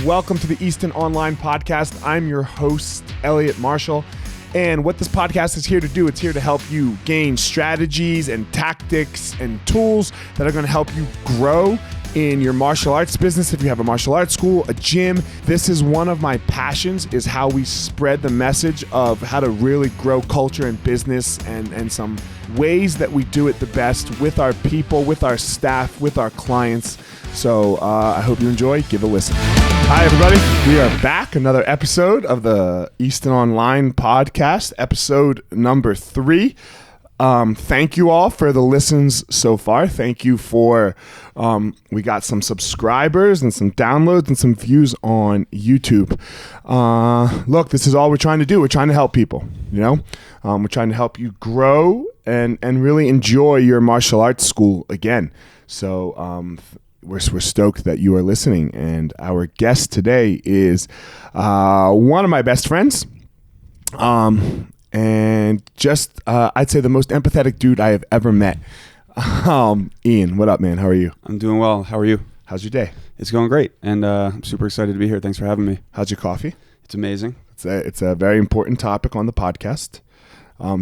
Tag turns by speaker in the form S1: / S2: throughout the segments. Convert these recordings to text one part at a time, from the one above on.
S1: Welcome to the Easton.Online podcast. I'm your host, Elliot Marshall. And what this podcast is here to do, it's here to help you gain strategies and tactics and tools that are going to help you grow in your martial arts business. If you have a martial arts school, a gym, this is one of my passions, is how we spread the message of how to really grow culture and business and some ways that we do it the best with our people, with our staff, with our clients. So I hope you enjoy. Give a listen. Hi, everybody. We are back. Another episode of the Easton.Online podcast, episode number 3. Thank you all for the listens so far. Thank you for, we got some subscribers and some downloads and some views on YouTube. Look, this is all we're trying to do. We're trying to help people, you know? We're trying to help you grow and really enjoy your martial arts school again. So, we're stoked that you are listening, and our guest today is one of my best friends, and just I'd say the most empathetic dude I have ever met. Ian, what up, man? How are you?
S2: I'm doing well. How are you?
S1: How's your day?
S2: It's going great, and I'm super excited to be here. Thanks for having me.
S1: How's your coffee?
S2: It's amazing.
S1: It's a very important topic on the podcast.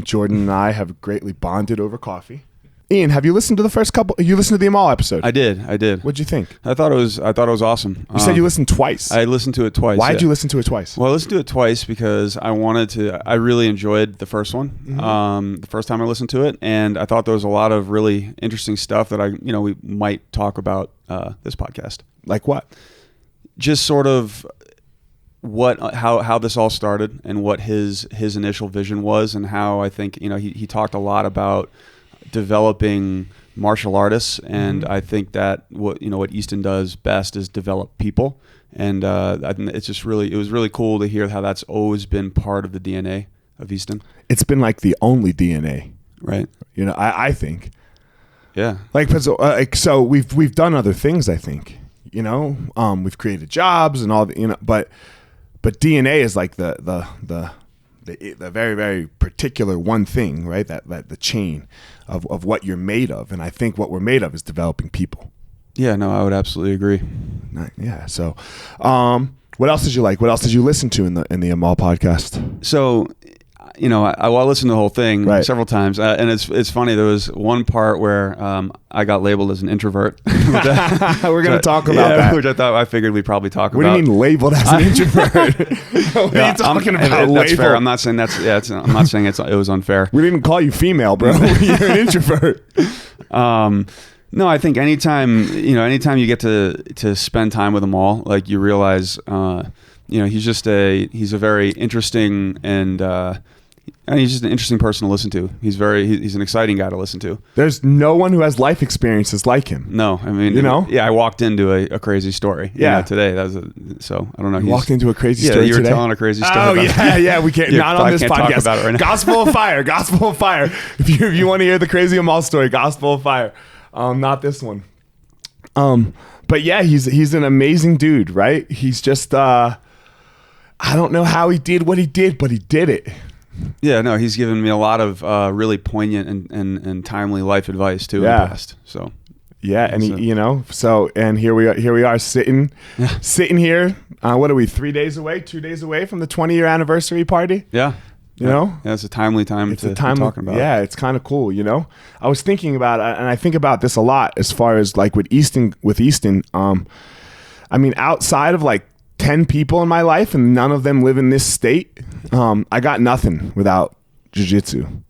S1: Jordan and I have greatly bonded over coffee. Ian, have you listened to the first couple? You listened to the Amal episode?
S2: I did.
S1: What'd you think?
S2: I thought it was awesome.
S1: You said you listened twice.
S2: I listened to it twice.
S1: Why'd you listen to it twice?
S2: Well, I listened to it twice because I really enjoyed the first one. Mm-hmm. The first time I listened to it, and I thought there was a lot of really interesting stuff that we might talk about this podcast.
S1: Like what?
S2: Just sort of how this all started and what his initial vision was, and how I think he talked a lot about developing martial artists, and I think that what Easton does best is develop people, and I think it was really cool to hear how that's always been part of the DNA of Easton. It's
S1: been like the only DNA,
S2: right?
S1: I think,
S2: yeah.
S1: So we've done other things. I think we've created jobs and all but DNA is like the very, very particular one thing, right? That the chain of what you're made of. And I think what we're made of is developing people.
S2: Yeah, no, I would absolutely agree.
S1: Yeah. So, what else did you like? What else did you listen to in the Amal podcast?
S2: So, I listened to the whole thing several times, and it's funny. There was one part where I got labeled as an introvert.
S1: We're going to talk about that,
S2: which I figured we'd probably talk about.
S1: What do you mean labeled as an introvert? What are you talking about?
S2: That's fair. I'm not saying I'm not saying it was unfair.
S1: We didn't call you female, bro. You're an introvert.
S2: No, I think anytime you get to spend time with them all, like you realize, he's a very interesting and he's just an interesting person to listen to. He's an exciting guy to listen to.
S1: There's no one who has life experiences like him.
S2: No, I mean, I walked into a crazy story. Today. So I don't know.
S1: You walked into a crazy story.
S2: You were
S1: today?
S2: telling a crazy story.
S1: Oh yeah. We can't. Not on this podcast.
S2: Talk about it right now.
S1: Gospel of fire. If you want to hear the crazy Amal story, Gospel of fire. Not this one. But yeah, he's an amazing dude, right? He's just I don't know how he did what he did, but he did it.
S2: Yeah, no, he's given me a lot of really poignant and timely life advice too in the past. So
S1: yeah, and and here we are sitting here. What are we? 2 days away from the 20-year anniversary party?
S2: Yeah.
S1: Yeah,
S2: it's a timely time to be talking about.
S1: Yeah, it's kind of cool. I was thinking about it, and I think about this a lot as far as like with Easton. I mean, outside of like 10 people in my life, and none of them live in this state. I got nothing without JiuJitsu.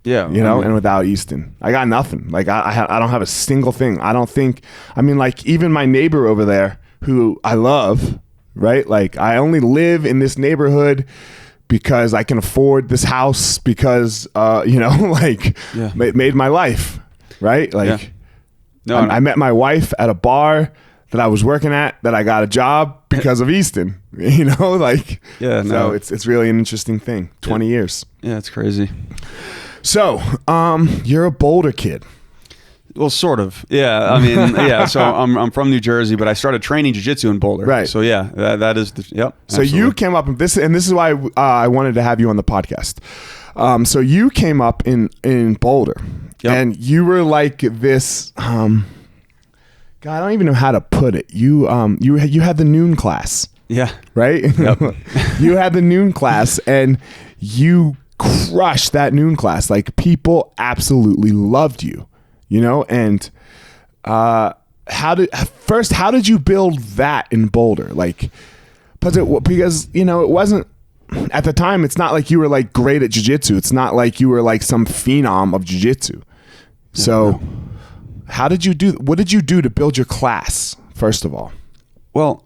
S2: Yeah,
S1: and without Easton, I got nothing. Like I don't have a single thing. I don't think. I mean, like even my neighbor over there, who I love, right? Like I only live in this neighborhood because I can afford this house because it made my life, right? Like I met my wife at a bar that I was working at, that I got a job because of Easton, So it's really an interesting thing. 20 years.
S2: Yeah, it's crazy.
S1: So, you're a Boulder kid.
S2: Well, sort of. Yeah. I mean, yeah. So I'm from New Jersey, but I started training jiu-jitsu in Boulder.
S1: Right.
S2: So yeah, that is yep.
S1: So absolutely. You came up with this, and this is why I wanted to have you on the podcast. So you came up in Boulder, yep. And you were like this. God, I don't even know how to put it. You had the noon class.
S2: Yeah.
S1: Right?
S2: Yep.
S1: You had the noon class and you crushed that noon class. Like, people absolutely loved you, and how did you build that in Boulder? Like, because it wasn't, at the time, it's not like you were like great at jiu-jitsu. It's not like you were like some phenom of jiu-jitsu. So what did you do to build your class, first of all?
S2: Well,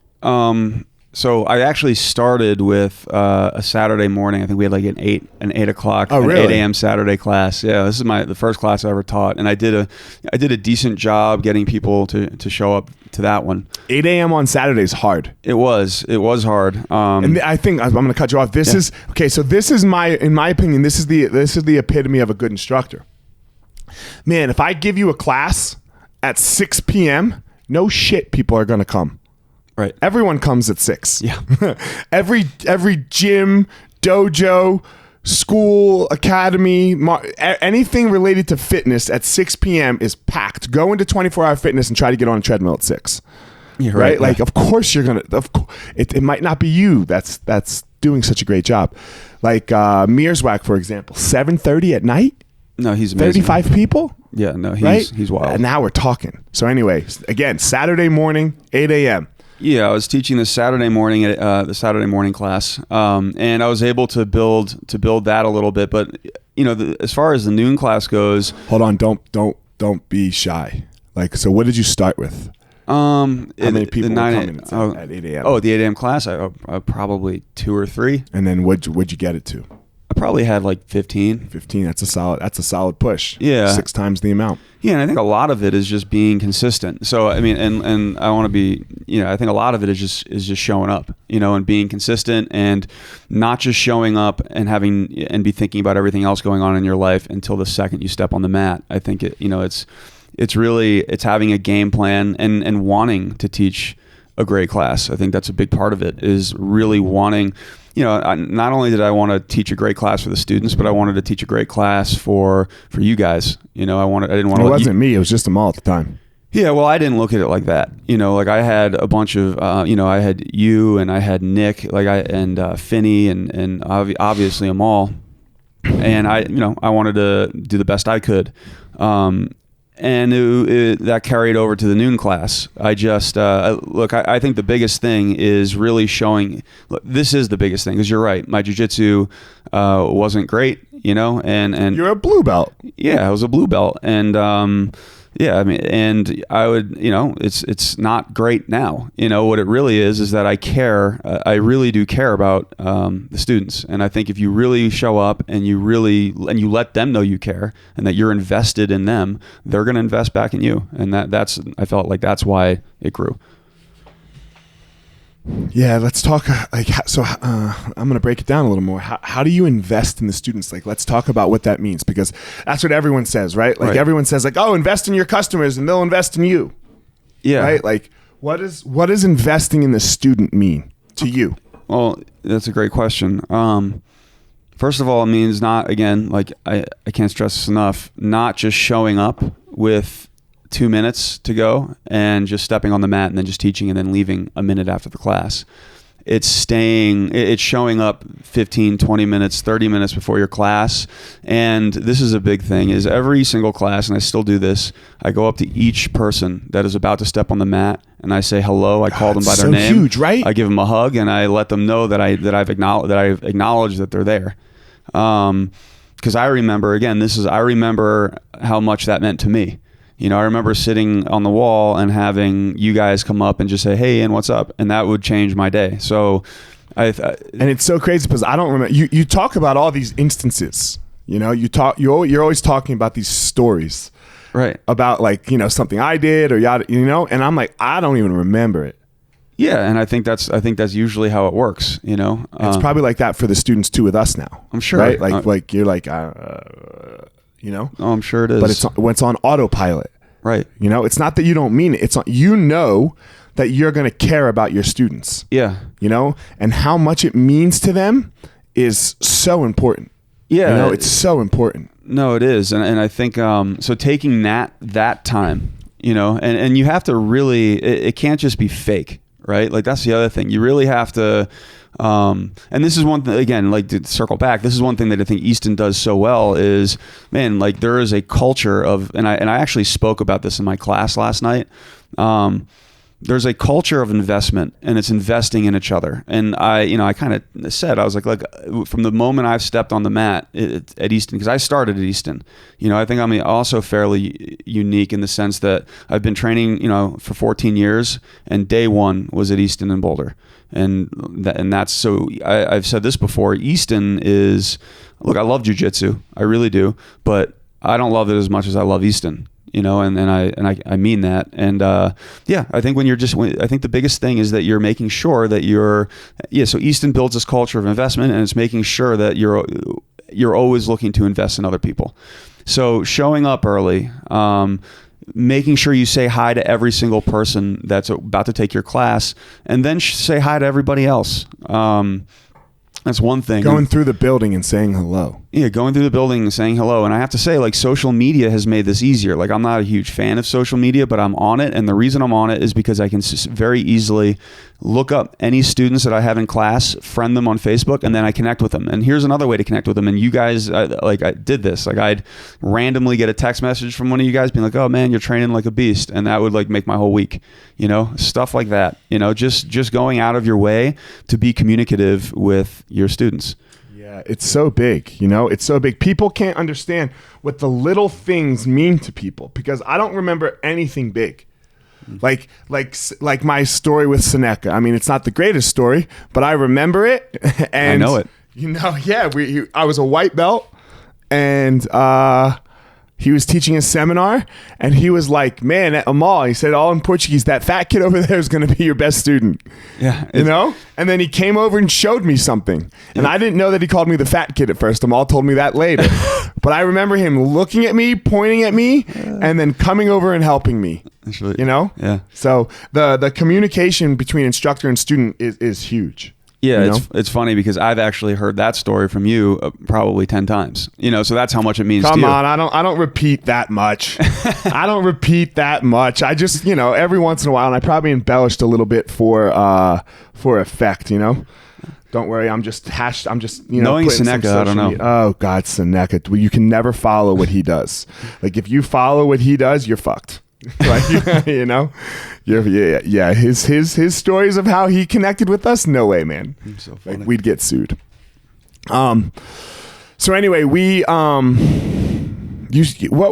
S2: so I actually started with a Saturday morning. I think we had like an 8 o'clock,
S1: oh, really?
S2: 8 a.m. Saturday class. Yeah, this is the first class I ever taught, and I did a decent job getting people to show up to that one.
S1: 8 a.m. on Saturday is hard.
S2: It was hard.
S1: And I think I'm going to cut you off. This is okay. So this is in my opinion, this is the epitome of a good instructor. Man, if I give you a class at 6 p.m., no shit, people are going to come.
S2: Right.
S1: Everyone comes at 6.
S2: Yeah.
S1: every gym, dojo, school, academy, anything related to fitness at 6 p.m. is packed. Go into 24-hour fitness and try to get on a treadmill at 6.
S2: Yeah,
S1: right?
S2: Yeah.
S1: Like, of course you're going to, it might not be you that's doing such a great job. Like Mearswack, for example, 7:30 at night.
S2: No, he's amazing.
S1: 35 people.
S2: Yeah, no,
S1: right?
S2: He's wild.
S1: And now we're talking. So anyway, again, Saturday morning, 8 a.m.
S2: Yeah, I was teaching the Saturday morning at the Saturday morning class, and I was able to build that a little bit. But as far as the noon class goes,
S1: hold on, don't be shy. Like, so what did you start with? How many people were coming at 8 a.m.?
S2: Oh, the 8 a.m. class, I probably 2 or 3.
S1: And then what'd you get it to?
S2: I probably had like 15.
S1: 15. That's a solid push.
S2: Yeah,
S1: 6 times the amount.
S2: Yeah, and I think a lot of it is just being consistent. So I mean, and I want to be, I think a lot of it is just showing up, and being consistent, and not just showing up and be thinking about everything else going on in your life until the second you step on the mat. I think it's really having a game plan and wanting to teach a great class. I think that's a big part of it, is really wanting. Not only did I want to teach a great class for the students, but I wanted to teach a great class for you guys. I didn't want to.
S1: It wasn't me. It was just them all at the time.
S2: Yeah, well, I didn't look at it like that. Like I had a bunch of, I had you and I had Nick, and Finney and obviously Amal, and I wanted to do the best I could. And that carried over to the noon class. I just I think the biggest thing is really showing. Look, this is the biggest thing, because you're right. My jiu-jitsu wasn't great, and
S1: you're a blue belt.
S2: Yeah, I was a blue belt, and yeah, I mean, and I would, it's not great now. What it really is that I care. I really do care about the students, and I think if you really show up and you let them know you care and that you're invested in them, they're going to invest back in you, and I felt like that's why it grew.
S1: Yeah, let's talk. I'm going to break it down a little more. How do you invest in the students? Like, let's talk about what that means, because that's what everyone says, right? Like, everyone says, like, oh, invest in your customers and they'll invest in you. Yeah. Right? Like, what does investing in the student mean to you?
S2: Well, that's a great question. First of all, it means not, again, like I can't stress this enough, not just showing up with 2 minutes to go and just stepping on the mat and then just teaching and then leaving a minute after the class. It's showing up 15, 20 minutes, 30 minutes before your class. And this is a big thing, is every single class, and I still do this, I go up to each person that is about to step on the mat and I say hello. I call them by their name.
S1: Huge, right?
S2: I give them a hug and I let them know that I've acknowledged that they're there. Because I remember how much that meant to me. I remember sitting on the wall and having you guys come up and just say, "Hey, and what's up?" And that would change my day. So, and
S1: it's so crazy because I don't remember. You talk about all these instances. You're always talking about these stories,
S2: right?
S1: About like something I did or yada, and I'm like, I don't even remember it.
S2: Yeah, and I think that's usually how it works.
S1: It's probably like that for the students too with us now.
S2: I'm sure,
S1: right? Like you're like.
S2: Oh, I'm sure it is.
S1: But it's on autopilot.
S2: Right.
S1: It's not that you don't mean it. It's that you're going to care about your students.
S2: Yeah.
S1: And how much it means to them is so important.
S2: Yeah.
S1: It's so important.
S2: No, it is. And I think, so taking that time, and you have to really, it can't just be fake, right? Like that's the other thing. You really have to, and this is one thing, again, like to circle back, this is one thing that I think Easton does so well is, man, like there is a culture of, and I actually spoke about this in my class last night. There's a culture of investment, and it's investing in each other. And I kind of said, I was like, from the moment I've stepped on the mat at Easton, because I started at Easton, I think I'm also fairly unique in the sense that I've been training, for 14 years, and day one was at Easton in Boulder. And that's, so I've said this before, Easton is, look, I love JiuJitsu, I really do, but I don't love it as much as I love Easton. And I mean that. And I think I think the biggest thing is that you're making sure that so Easton builds this culture of investment, and it's making sure that you're always looking to invest in other people. So showing up early, making sure you say hi to every single person that's about to take your class, and then say hi to everybody else. That's one thing.
S1: Going through the building and saying hello.
S2: Yeah, going through the building and saying hello. And I have to say, like, social media has made this easier. Like, I'm not a huge fan of social media, but I'm on it. And the reason I'm on it is because I can very easily look up any students that I have in class, friend them on Facebook, and then I connect with them. And here's another way to connect with them. And you guys, I did this. Like, I'd randomly get a text message from one of you guys being like, oh, man, you're training like a beast. And that would, like, make my whole week. Stuff like that. Just going out of your way to be communicative with your students.
S1: Yeah, it's so big, it's so big. People can't understand what the little things mean to people, because I don't remember anything big. Like my story with Seneca. I mean, it's not the greatest story, but I remember it. And
S2: I know it.
S1: I was a white belt, and he was teaching a seminar, and he was like, man, at Amal, he said all in Portuguese, that fat kid over there is going to be your best student.
S2: Yeah.
S1: And then he came over and showed me something. And I didn't know that he called me the fat kid at first. Amal told me that later. But I remember him looking at me, pointing at me, and then coming over and helping me.
S2: Really,
S1: Yeah. So the communication between instructor and student is huge.
S2: Yeah, it's funny because I've actually heard that story from you probably 10 times. So that's how much it means to you.
S1: Come on, I don't repeat that much. I don't repeat that much. I just, every once in a while, and I probably embellished a little bit for effect, Don't worry, I'm just
S2: knowing Seneca, I don't know.
S1: Oh God, Seneca. You can never follow what he does. Like if you follow what he does, you're fucked. Like, yeah. His stories of how he connected with us, no way, man.
S2: So funny.
S1: Like, we'd get sued. So anyway, what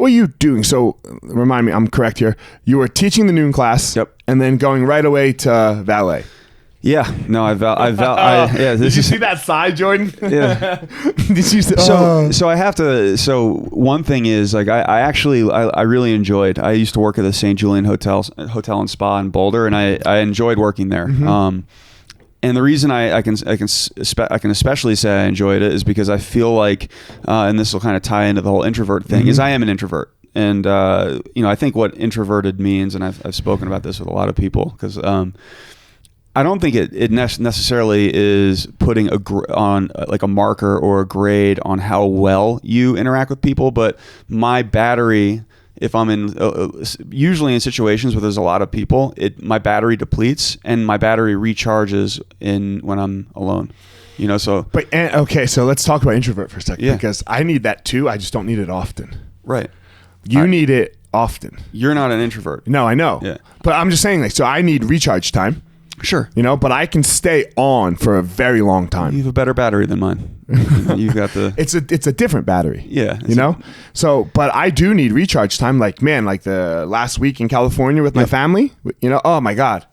S1: were you doing? So remind me, I'm correct here. You were teaching the noon class.
S2: Yep.
S1: And then going right away to valet.
S2: Yeah, no, yeah.
S1: Did you see that side, Jordan?
S2: Yeah.
S1: Did you see,
S2: so I have to. So one thing is, like, I really enjoyed. I used to work at the St. Julian Hotel and Spa in Boulder, and I enjoyed working there. Mm-hmm. And the reason I can especially say I enjoyed it is because I feel like, and this will kind of tie into the whole introvert thing, is I am an introvert. And I think what introverted means, and I've spoken about this with a lot of people, because I don't think it necessarily is putting on like a marker or a grade on how well you interact with people, but my battery, if I'm in usually in situations where there's a lot of people, my battery depletes and my battery recharges when I'm alone. So. But
S1: okay, so let's talk about introvert for a second, because I need that too. I just don't need it often.
S2: Right.
S1: You need it often.
S2: You're not an introvert.
S1: No, I know.
S2: Yeah.
S1: But I'm just saying, like, so I need recharge time.
S2: Sure.
S1: But I can stay on for a very long time.
S2: You have a better battery than mine. You've got the...
S1: It's a different battery.
S2: Yeah.
S1: So, but I do need recharge time. Like, man, like the last week in California with my family, oh my God.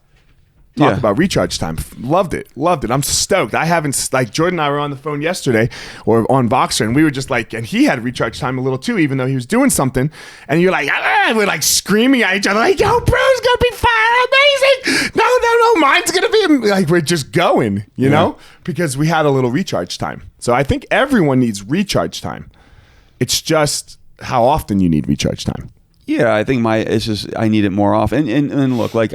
S1: Talk about recharge time. Loved it. I'm stoked. I haven't, like, Jordan and I were on the phone yesterday or on Voxer, and we were just like, and he had recharge time a little too, even though he was doing something. And you're like, we're like screaming at each other, like, yo, bro's gonna be fire, amazing. No, mine's gonna be, like, we're just going, you know, because we had a little recharge time. So I think everyone needs recharge time. It's just how often you need recharge time.
S2: Yeah, I think it's just, I need it more often. And look, like,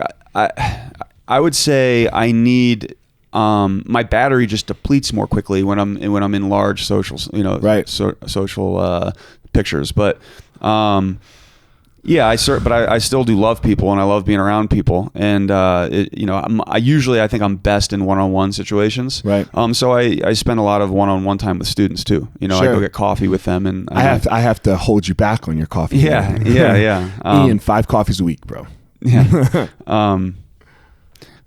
S2: I would say I need my battery just depletes more quickly when I'm in large social, social pictures. But Yeah, but I still do love people, and I love being around people. And I think I'm best in one-on-one situations.
S1: Right.
S2: So I spend a lot of one-on-one time with students too. I go get coffee with them, and
S1: I have to hold you back on your coffee.
S2: Yeah.
S1: Ian, 5 coffees a week, bro.
S2: Yeah.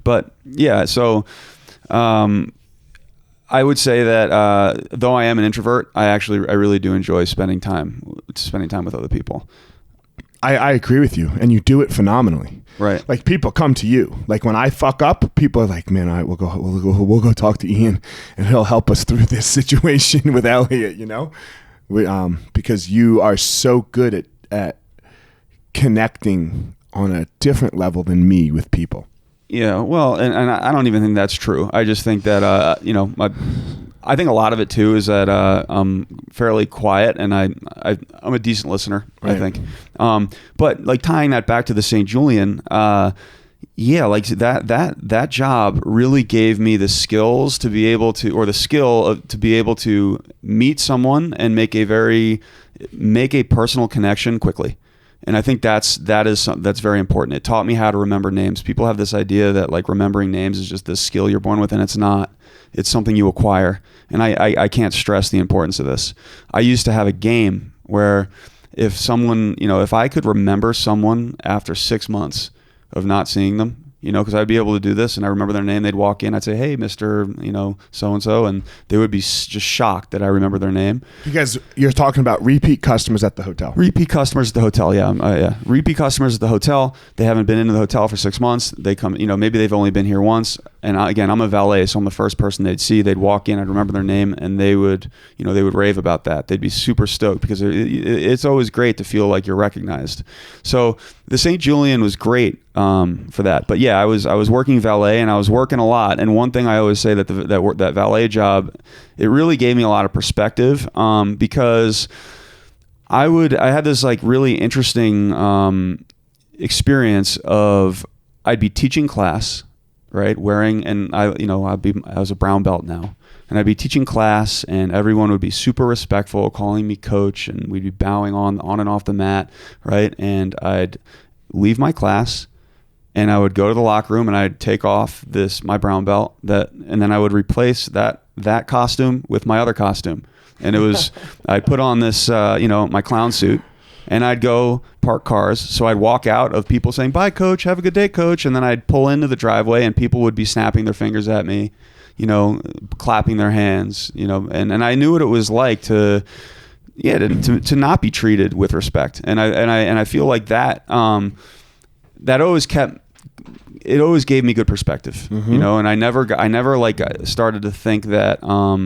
S2: But yeah, so I would say that though I am an introvert, I really do enjoy spending time with other people.
S1: I agree with you, and you do it phenomenally.
S2: Right.
S1: Like, people come to you. Like, when I fuck up, people are like, "Man, all right, we'll go talk to Ian, and he'll help us through this situation with Elliot." Because you are so good at connecting on a different level than me with people.
S2: Yeah, well, and I don't even think that's true. I just think that I think a lot of it too is that I'm fairly quiet, and I'm a decent listener. Right. I think, but like tying that back to the St. Julian, like that job really gave me the skills to be able to, or the skill to be able to meet someone and make a personal connection quickly. And I think that's very important. It taught me how to remember names. People have this idea that like remembering names is just this skill you're born with, and it's not. It's something you acquire. And I can't stress the importance of this. I used to have a game where if someone, if I could remember someone after 6 months of not seeing them, because I'd be able to do this, and I remember their name. They'd walk in. I'd say, "Hey, Mr. So-and-so," and they would be just shocked that I remember their name.
S1: Because you're talking about repeat customers at the hotel.
S2: Repeat customers at the hotel, yeah. Repeat customers at the hotel. They haven't been into the hotel for 6 months. They come, maybe they've only been here once. And again, I'm a valet, so I'm the first person they'd see. They'd walk in, I'd remember their name, and they would rave about that. They'd be super stoked because it's always great to feel like you're recognized. So the St. Julian was great for that. But yeah, I was working valet, and I was working a lot. And one thing I always say that that valet job, it really gave me a lot of perspective because I had this like really interesting experience of I'd be teaching class. Right, I was a brown belt now, and I'd be teaching class, and everyone would be super respectful, calling me coach, and we'd be bowing on and off the mat, right? And I'd leave my class, and I would go to the locker room, and I'd take off my brown belt, and then I would replace that costume with my other costume, and it was I'd put on this my clown suit. And I'd go park cars. So I'd walk out of people saying, "Bye, coach. Have a good day, coach." And then I'd pull into the driveway, and people would be snapping their fingers at me, clapping their hands, and I knew what it was like to not be treated with respect. And I feel like that always gave me good perspective, and I never like started to think that, I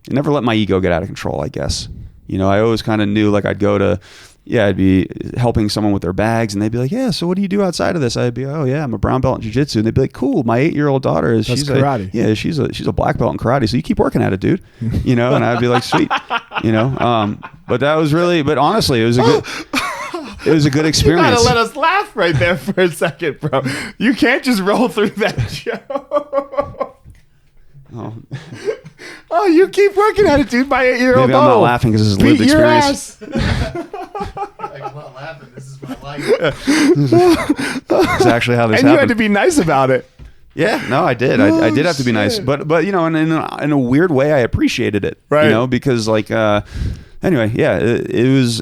S2: never let my ego get out of control, I guess. I always kind of knew, like, I'd be helping someone with their bags, and they'd be like, "Yeah, so what do you do outside of this?" I'd be, "Oh yeah, I'm a brown belt in JiuJitsu." And they'd be like, "Cool, my 8-year-old daughter she's karate. She's a black belt in karate. So you keep working at it, dude." And I'd be like, "Sweet," But that was but honestly, it was a good experience.
S1: You gotta let us laugh right there for a second, bro. You can't just roll through that joke. Oh, you keep working at it, dude. My 8-year-old
S2: Maybe I'm not laughing because this is lived experience.
S3: I'm not laughing. This is my life.
S2: It's actually how this happened.
S1: And you had to be nice about it.
S2: Yeah, no, I did. I did have to be nice, but in a weird way, I appreciated it.
S1: Right.
S2: Because like anyway, yeah, it was.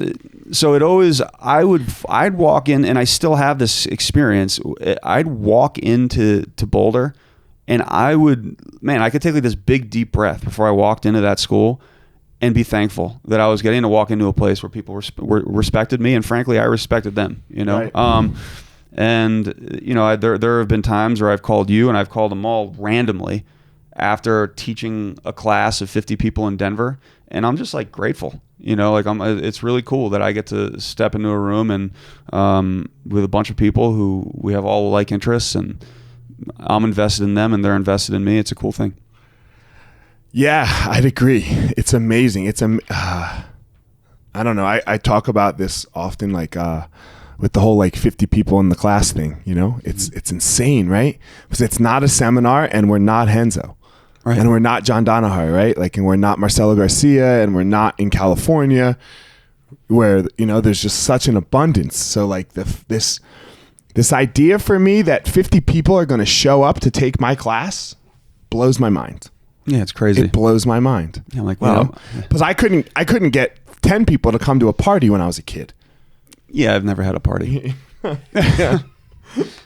S2: So it always I'd walk in, and I still have this experience. I'd walk into Boulder. And I could take like this big deep breath before I walked into that school and be thankful that I was getting to walk into a place where people respected me, and frankly, I respected them, Right. And there have been times where I've called you, and I've called them all randomly after teaching a class of 50 people in Denver, and I'm just like grateful, it's really cool that I get to step into a room and with a bunch of people who we have all like interests, and I'm invested in them and they're invested in me. It's a cool thing.
S1: Yeah, I'd agree. It's amazing. I don't know. I talk about this often, like with the whole like 50 people in the class thing. It's insane, right? Because it's not a seminar, and we're not Henzo, right? And we're not John Donahoe, right? Like, and we're not Marcelo Garcia, and we're not in California. where, you know, there's just such an abundance. So like this idea for me that 50 people are going to show up to take my class blows my mind.
S2: Yeah, it's crazy.
S1: It blows my mind.
S2: Yeah, I'm like, wow.
S1: Because I couldn't get 10 people to come to a party when I was a kid.
S2: Yeah, I've never had a party.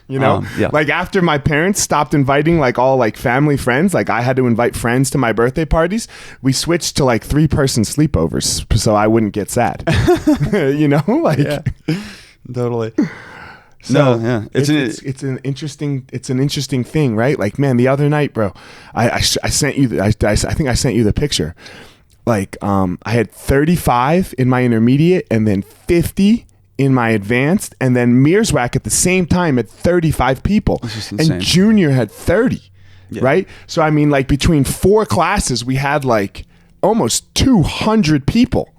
S1: You know, like after my parents stopped inviting like all like family friends, like I had to invite friends to my birthday parties. We switched to like 3-person sleepovers so I wouldn't get sad. You know, like
S2: totally.
S1: So
S2: no, yeah,
S1: it's an interesting thing, right? Like, man, the other night, bro, I sent you. I think I sent you the picture. Like, I had 35 in my intermediate, and then 50 in my advanced, and then Mearswack at the same time had 35 people, and junior had 30. Yeah. Right? So I mean, like between 4 classes, we had like almost 200 people.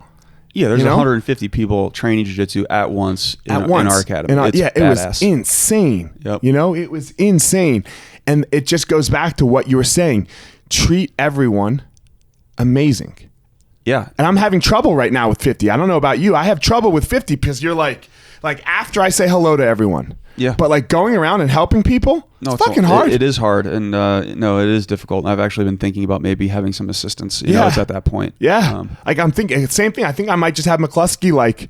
S2: Yeah, there's 150 people training jiu-jitsu at once in our academy.
S1: It was insane.
S2: Yep.
S1: You know, it was insane. And it just goes back to what you were saying. Treat everyone amazing.
S2: Yeah.
S1: And I'm having trouble right now with 50. I don't know about you. I have trouble with 50 because you're like after I say hello to everyone.
S2: Yeah.
S1: But like going around and helping people, it's fucking hard.
S2: It is hard. And no, it is difficult. I've actually been thinking about maybe having some assistance. You know, it's at that point.
S1: Yeah. Like I'm thinking, same thing. I think I might just have McCluskey like,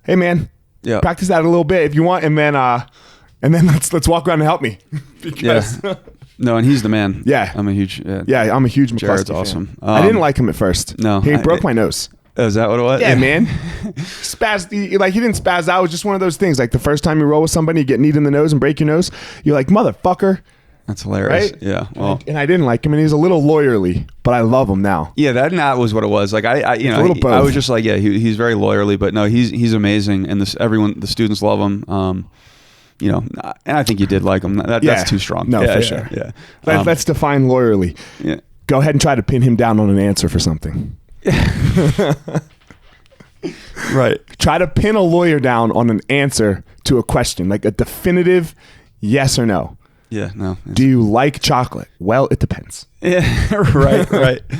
S1: hey man, practice that a little bit if you want. And then let's walk around and help me. Because
S2: no, and he's the man.
S1: Yeah.
S2: I'm a huge
S1: McCluskey
S2: Jared's
S1: fan.
S2: awesome.
S1: I didn't like him at first.
S2: No.
S1: He broke my nose.
S2: Is that what it was?
S1: Yeah, man. Like he didn't spaz out. It was just one of those things. Like the first time you roll with somebody, you get kneed in the nose and break your nose. You're like, motherfucker.
S2: That's hilarious.
S1: Right?
S2: Yeah. Well,
S1: and I didn't like him, and he's a little lawyerly, but I love him now.
S2: Yeah, that was what it was. Like I was just like, he's very lawyerly, but no, he's amazing, and the students love him. You know, and I think you did like him. That's too strong.
S1: No, for sure.
S2: Yeah.
S1: Let's define lawyerly.
S2: Yeah.
S1: Go ahead and try to pin him down on an answer for something.
S2: Right.
S1: Try to pin a lawyer down on an answer to a question, like a definitive yes or no.
S2: Yeah, no.
S1: Do you like chocolate? Well, it depends.
S2: Yeah, right.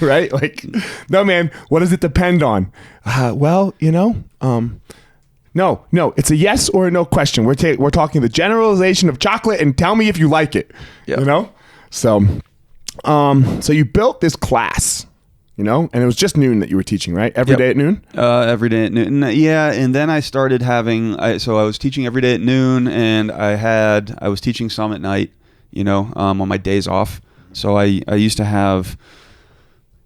S1: Right? Like, no, man, what does it depend on? Well, you know, no, it's a yes or a no question. We're talking the generalization of chocolate and tell me if you like it. Yep. You know? So you built this class, you know, and it was just noon that you were teaching, right? Every day at noon?
S2: Every day at noon. Yeah, and then I started so I was teaching every day at noon, and I was teaching some at night, you know, on my days off. So I used to have,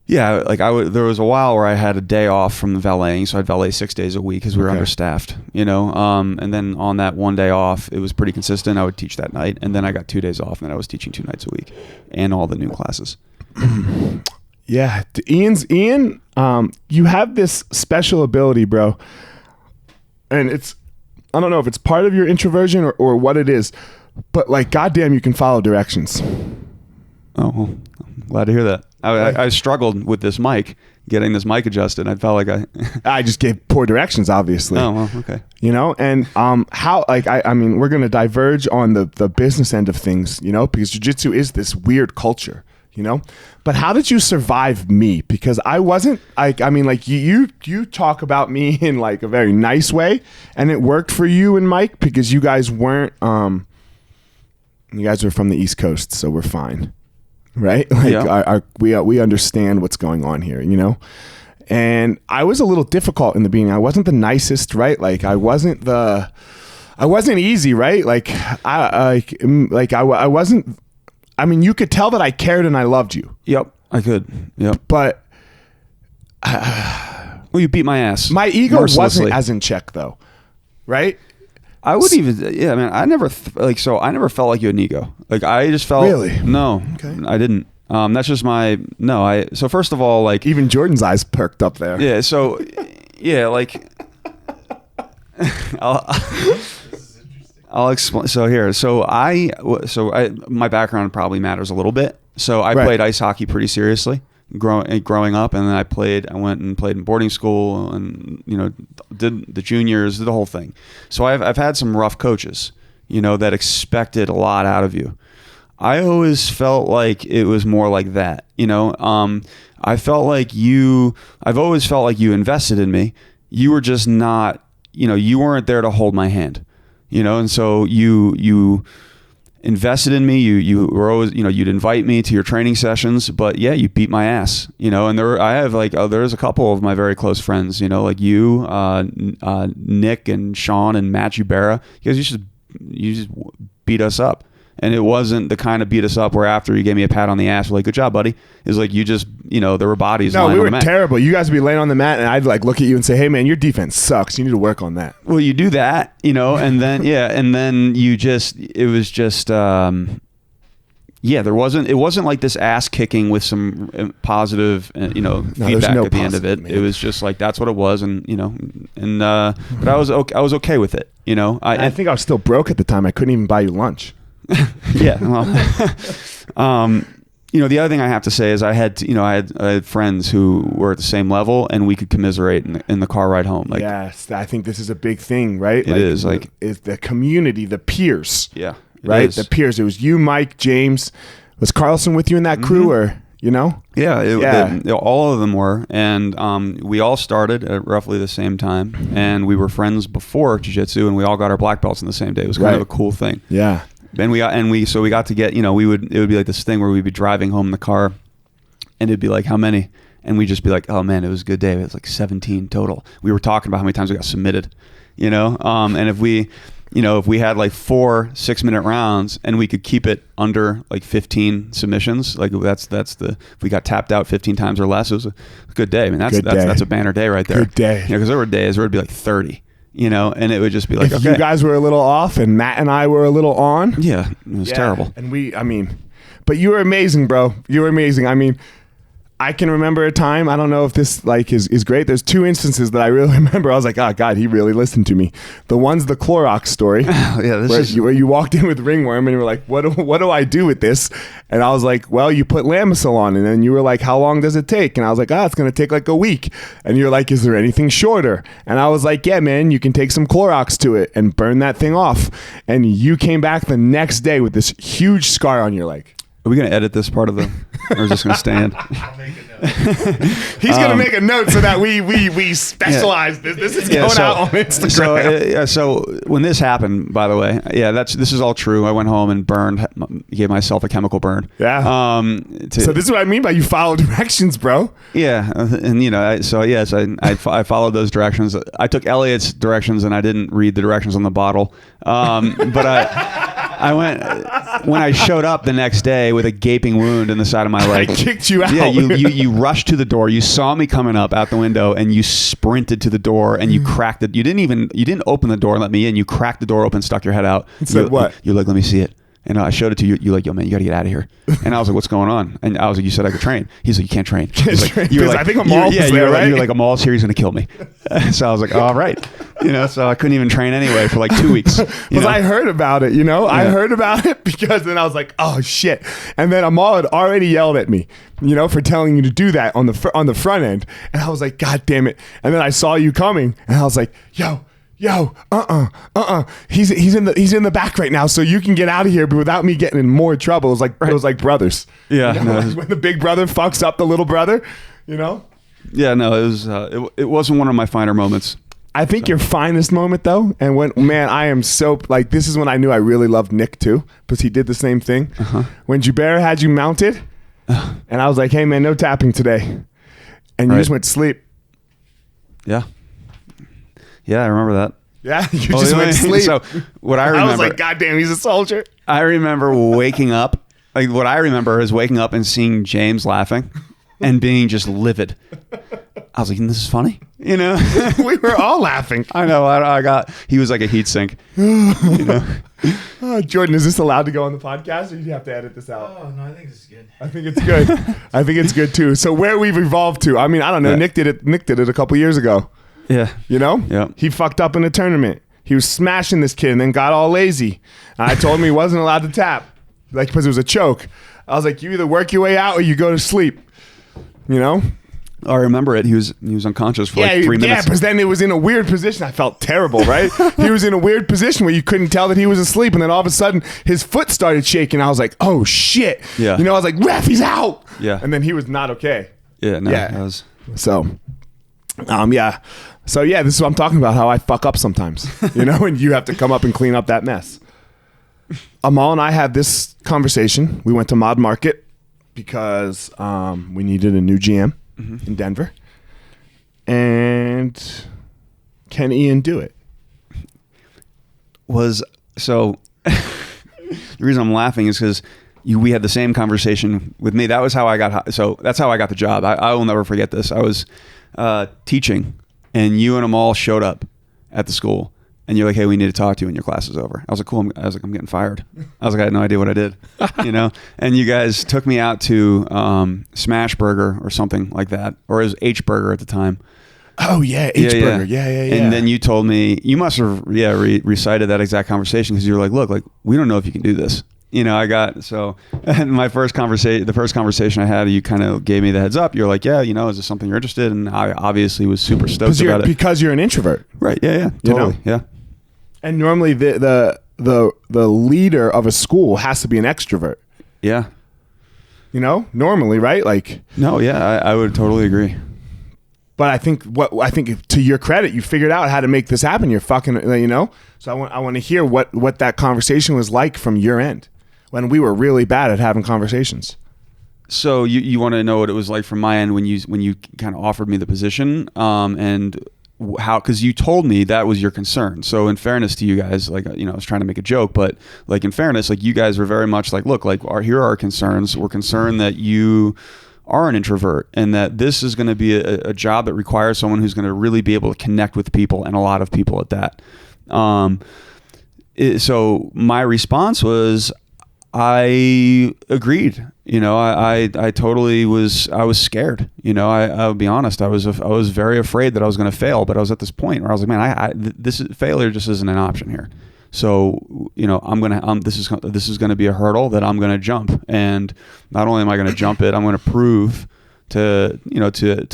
S2: there was a while where I had a day off from the valeting, so I'd valet 6 days a week because we were understaffed, you know. And then on that one day off, it was pretty consistent. I would teach that night, and then I got 2 days off, and then I was teaching 2 nights a week, and all the new classes.
S1: Yeah, Ian, you have this special ability, bro, and I don't know if it's part of your introversion or what it is, but like, goddamn, you can follow directions.
S2: Oh, well, I'm glad to hear that. I struggled with this mic, getting this mic adjusted. I felt like
S1: I just gave poor directions, obviously.
S2: Oh, well, okay.
S1: You know, and how, like, I mean, we're going to diverge on the business end of things, you know, because jiu-jitsu is this weird culture, you know, but how did you survive me? Because I wasn't like, I mean, like you talk about me in like a very nice way, and it worked for you and Mike because you guys weren't, you guys are from the East Coast, so we're fine. Right? Like we understand what's going on here, you know? And I was a little difficult in the beginning. I wasn't the nicest, right? Like I wasn't easy, right? Like I wasn't, I mean, you could tell that I cared and I loved you.
S2: Yep, I could. Yep.
S1: But
S2: well, you beat my ass.
S1: My ego wasn't as in check though. Right?
S2: I would man, I never felt like you had an ego. Like I just felt no, okay. I didn't. That's just so first of all, like
S1: even Jordan's eyes perked up there.
S2: Yeah. So yeah, like I'll explain. So my background probably matters a little bit. So I played ice hockey pretty seriously growing up, and then I went and played in boarding school, and you know, did the juniors, did the whole thing. So I've had some rough coaches, you know, that expected a lot out of you. I always felt like it was more like that, you know. I've always felt like you invested in me, you were just not, you weren't there to hold my hand, and so you invested in me. You were always, you'd invite me to your training sessions, but yeah, you beat my ass, and I have there's a couple of my very close friends, like you, Nick and Sean and Matt Jubera. You guys, you just beat us up. And it wasn't the kind of beat us up where after you gave me a pat on the ass, like, good job, buddy. It was like, you just, there were bodies.
S1: No,
S2: lying
S1: we
S2: on
S1: were
S2: the mat.
S1: terrible. You guys would be laying on the mat, and I'd look at you and say, hey, man, your defense sucks. You need to work on that.
S2: Well, you do that, and then, and then it was just, it wasn't like this ass kicking with some positive, feedback at the end of it. Man. It was just like, that's what it was. And, but I was okay with it.
S1: I think I was still broke at the time. I couldn't even buy you lunch.
S2: Yeah. Well, the other thing I have to say is I had friends who were at the same level, and we could commiserate in the car ride home. Like,
S1: yes, I think this is a big thing, right?
S2: It is
S1: is the community, the peers.
S2: Yeah.
S1: Right. The peers. It was you, Mike, James. Was Carlson with you in that crew, or
S2: Yeah. All of them were, and we all started at roughly the same time, and we were friends before jiu-jitsu, and we all got our black belts on the same day. It was kind of a cool thing.
S1: Yeah.
S2: And we got to get, it would be like this thing where we'd be driving home in the car, and it'd be like, how many? And we'd just be like, oh man, it was a good day. It was like 17 total. We were talking about how many times we got submitted, and if we had like 4 6-minute rounds and we could keep it under like 15 submissions, like if we got tapped out 15 times or less, it was a good day. I mean, that's a banner day right there.
S1: Good day.
S2: Because there were days where it'd be like 30. And it would just be like,
S1: if you guys were a little off and Matt and I were a little on.
S2: Yeah, it was terrible.
S1: And but you were amazing, bro. You were amazing. I mean, I can remember a time, I don't know if this is great. There's 2 instances that I really remember. I was like, oh God, he really listened to me. The one's the Clorox story. Where you walked in with ringworm and you were like, what do I do with this? And I was like, well, you put Lamisil on. And then you were like, how long does it take? And I was like, it's going to take like a week. And you're like, is there anything shorter? And I was like, yeah, man, you can take some Clorox to it and burn that thing off. And you came back the next day with this huge scar on your leg.
S2: Are we going to edit this part of or is this going to stand?
S3: I'll make a note.
S1: He's going to make a note so that we specialize. Yeah. This is going out on Instagram.
S2: So when this happened, by the way, this is all true. I went home and gave myself a chemical burn.
S1: Yeah. So this is what I mean by you follow directions, bro.
S2: Yeah. And, I followed those directions. I took Elliot's directions and I didn't read the directions on the bottle. But I went, when I showed up the next day with a gaping wound in the side of my leg.
S1: I kicked you out.
S2: Yeah, you rushed to the door. You saw me coming up out the window, and you sprinted to the door, and you cracked it. You didn't open the door and let me in. You cracked the door open, stuck your head out.
S1: And said what?
S2: You're like, let me see it. And I showed it to you. You're like, yo, man, you got to get out of here. And I was like, what's going on? And I was like, you said I could train. He's like, you can't train.
S1: I think Amal's there, right?
S2: You're like, Amal's here. He's going to kill me. So I was like, all right. So I couldn't even train anyway for like 2 weeks.
S1: Because I heard about it, Yeah. I heard about it because then I was like, oh, shit. And then Amal had already yelled at me, for telling you to do that on the front end. And I was like, God damn it. And then I saw you coming, and I was like, yo, he's in the back right now, so you can get out of here, but without me getting in more trouble. It was like brothers.
S2: Yeah,
S1: when the big brother fucks up the little brother,
S2: Yeah, no, it was. It wasn't one of my finer moments.
S1: I think your finest moment though, and I am so this is when I knew I really loved Nick too, because he did the same thing. Uh-huh. When Jubera had you mounted, and I was like, hey man, no tapping today, and you just went to sleep.
S2: Yeah. Yeah, I remember that.
S1: Yeah, you just went to sleep.
S2: So what I remember,
S1: I was like, God damn, he's a soldier.
S2: I remember waking up. Like what I remember is waking up and seeing James laughing and being just livid. I was like, this is funny,
S1: We were all laughing.
S2: I know. He was like a heat sink.
S1: Jordan, is this allowed to go on the podcast, or do you have to edit this out?
S3: Oh no, I think this is good.
S1: I think it's good. I think it's good too. So where we've evolved to, I mean, I don't know. Yeah. Nick did it a couple years ago.
S2: Yeah.
S1: Yeah. He fucked up in a tournament. He was smashing this kid and then got all lazy. And I told him he wasn't allowed to tap, because it was a choke. I was like, you either work your way out or you go to sleep.
S2: I remember it. He was unconscious for like 3 minutes.
S1: Yeah, because then it was in a weird position. I felt terrible, right? He was in a weird position where you couldn't tell that he was asleep, and then all of a sudden his foot started shaking. I was like, oh shit.
S2: Yeah.
S1: I was like, ref, he's out.
S2: Yeah.
S1: And then he was not okay.
S2: Yeah. No.
S1: Yeah.
S2: That was...
S1: So, yeah. So yeah, this is what I'm talking about, how I fuck up sometimes, and you have to come up and clean up that mess. Amal and I had this conversation. We went to Mod Market because we needed a new GM in Denver. And can Ian do it?
S2: The reason I'm laughing is because we had the same conversation with me. That was how I got. So that's how I got the job. I will never forget this. I was teaching, and you and Amal showed up at the school, and you're like, "Hey, we need to talk to you when your class is over." I was like, "Cool." I was like, "I'm getting fired." I was like, "I had no idea what I did," And you guys took me out to Smash Burger or something like that, or it was H Burger at the time.
S1: Oh yeah, H Burger. Yeah.
S2: And then you told me, you must have recited that exact conversation because you were like, "Look, like we don't know if you can do this." And the first conversation I had, you kind of gave me the heads up. You're like, "Yeah, is this something you're interested in?" And I obviously was super stoked about it
S1: because you're an introvert,
S2: right? Yeah, totally, yeah.
S1: And normally the leader of a school has to be an extrovert.
S2: Yeah.
S1: Normally, right? Like.
S2: No, yeah, I would totally agree.
S1: But I think to your credit, you figured out how to make this happen. You're fucking, So I want to hear what that conversation was like from your end when we were really bad at having conversations.
S2: So you want to know what it was like from my end when you kind of offered me the position, and how, because you told me that was your concern. So in fairness to you guys, like, I was trying to make a joke, but like in fairness, like you guys were very much like, look, like here are our concerns. We're concerned that you are an introvert and that this is going to be a job that requires someone who's going to really be able to connect with people, and a lot of people at that. So my response was, I agreed. I totally was. I was scared. I'll be honest. I was very afraid that I was going to fail. But I was at this point where I was like, man, failure just isn't an option here. So this is going to be a hurdle that I'm going to jump. And not only am I going to jump it, I'm going to prove to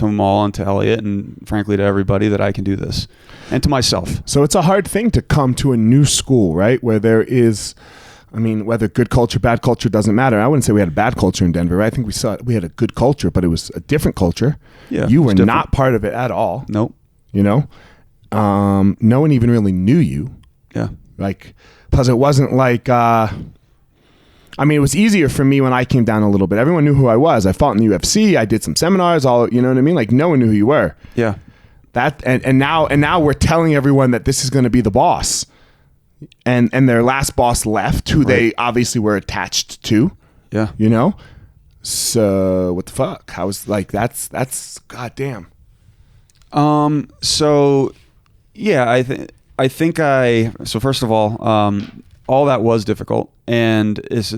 S2: Amal and to Elliot and frankly to everybody that I can do this, and to myself.
S1: So it's a hard thing to come to a new school, right? Where there is. Whether good culture, bad culture, doesn't matter. I wouldn't say we had a bad culture in Denver. Right? I think we had a good culture, but it was a different culture.
S2: Yeah,
S1: you were not part of it at all.
S2: Nope.
S1: No one even really knew you.
S2: Yeah.
S1: Plus it wasn't like, it was easier for me when I came down a little bit. Everyone knew who I was. I fought in the UFC. I did some seminars, you know what I mean? Like no one knew who you were.
S2: Yeah.
S1: That, and now we're telling everyone that this is going to be the boss. And their last boss left, who they obviously were attached to.
S2: Yeah.
S1: So what the fuck? That's goddamn.
S2: So yeah, so first of all that was difficult, and is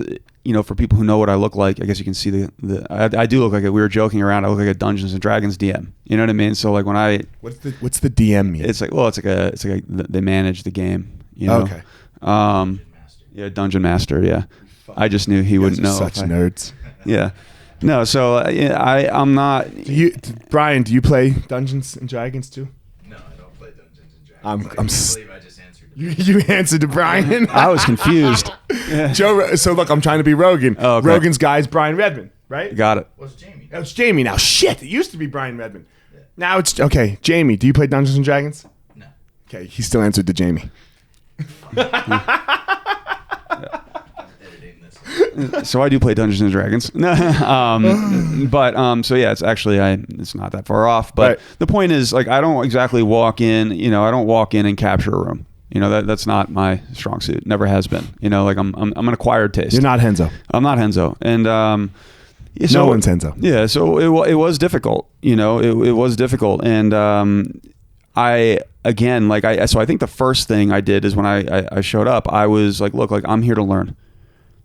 S2: for people who know what I look like, I guess you can see I do look like we were joking around. I look like a Dungeons and Dragons DM. You know what I mean? So like when
S1: what's the DM mean?
S2: It's like they manage the game.
S1: Okay.
S2: Dungeon Master. Yeah. I just knew he wouldn't know.
S1: Such nerds.
S2: Yeah. No. So I'm not.
S1: Brian, do you play Dungeons and Dragons too?
S3: No, I don't play Dungeons and Dragons. I believe I just answered.
S1: You answered to Brian.
S2: I was confused.
S1: Yeah. Joe. So look, I'm trying to be Rogan.
S2: Oh, okay.
S1: Rogan's guy is Brian Redmond, right?
S2: Got it.
S3: Well, it's Jamie.
S1: Oh, it's Jamie now. Shit, it used to be Brian Redmond. Yeah. Now it's okay. Jamie, do you play Dungeons and Dragons?
S3: No.
S1: Okay, he still answered to Jamie.
S2: So I do play Dungeons and Dragons. So yeah, it's actually it's not that far off. But
S1: right.
S2: The point is, like, I don't exactly walk in. I don't walk in and capture a room. That's not my strong suit. Never has been. Like I'm an acquired taste.
S1: You're not Henzo.
S2: I'm not Henzo, and
S1: no one's Henzo.
S2: Yeah, so it was difficult. It was difficult, and I think the first thing I did is when I showed up, I was like, look, like I'm here to learn.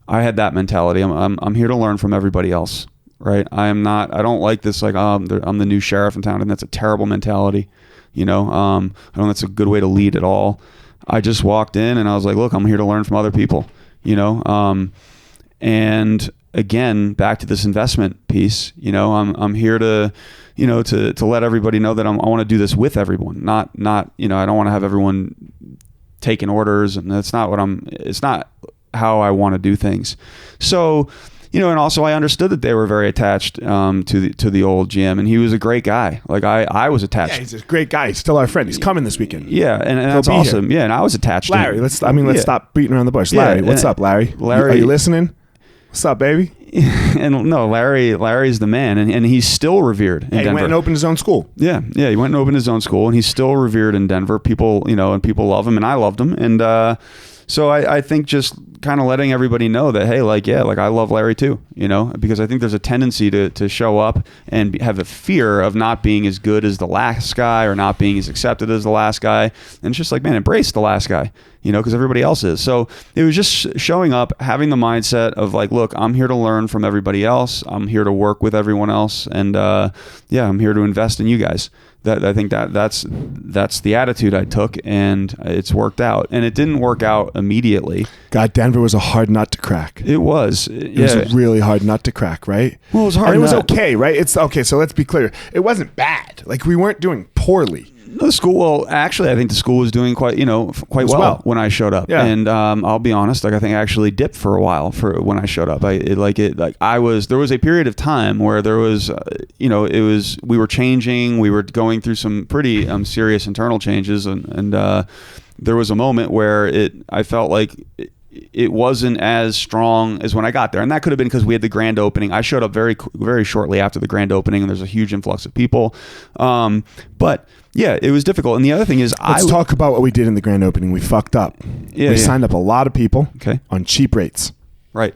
S2: I had that mentality. I'm here to learn from everybody else, right? I don't like this like I'm the new sheriff in town, and that's a terrible mentality. I don't think that's a good way to lead at all. I just walked in and I was like, look, I'm here to learn from other people, and again, back to this investment piece, I'm here to let everybody know that I want to do this with everyone, not I don't want to have everyone taking orders, and it's not how I want to do things. So and also I understood that they were very attached to the old GM, and he was a great guy. Like I was attached.
S1: Yeah, he's a great guy. He's still our friend. He's coming this weekend.
S2: Yeah, and that's awesome. Here. Yeah, and I was attached.
S1: Larry,
S2: to him.
S1: let's stop beating around the bush. Larry, what's up, Larry?
S2: Larry,
S1: are you listening? What's up, baby?
S2: And no, Larry's the man, and he's still revered in Denver.
S1: He went and opened his own school.
S2: Yeah, he went and opened his own school, and he's still revered in Denver. People, and people love him, and I loved him, and so I think just kind of letting everybody know that, hey, I love Larry too, because I think there's a tendency to show up and have a fear of not being as good as the last guy or not being as accepted as the last guy, and it's just like, man, embrace the last guy, because everybody else is. So it was just showing up, having the mindset of like, look, I'm here to learn from everybody else. I'm here to work with everyone else. And I'm here to invest in you guys. I think that's the attitude I took, and it's worked out. And it didn't work out immediately.
S1: God, Denver was a hard nut to crack.
S2: It was.
S1: It was a really hard nut to crack, right?
S2: Well, it was hard.
S1: And it was okay, right? It's okay. So let's be clear. It wasn't bad. Like, we weren't doing poorly.
S2: The school, well, actually, I think the school was doing quite well when I showed up.
S1: Yeah.
S2: And I think I actually dipped for a while for when I showed up. There was a period of time where there was, we were changing, we were going through some pretty serious internal changes, and there was a moment where I felt like it wasn't as strong as when I got there. And that could have been because we had the grand opening. I showed up very, very shortly after the grand opening, and there's a huge influx of people. But yeah, it was difficult. And the other thing is,
S1: let's talk about what we did in the grand opening. We fucked up. We signed up a lot of people on cheap rates.
S2: Right.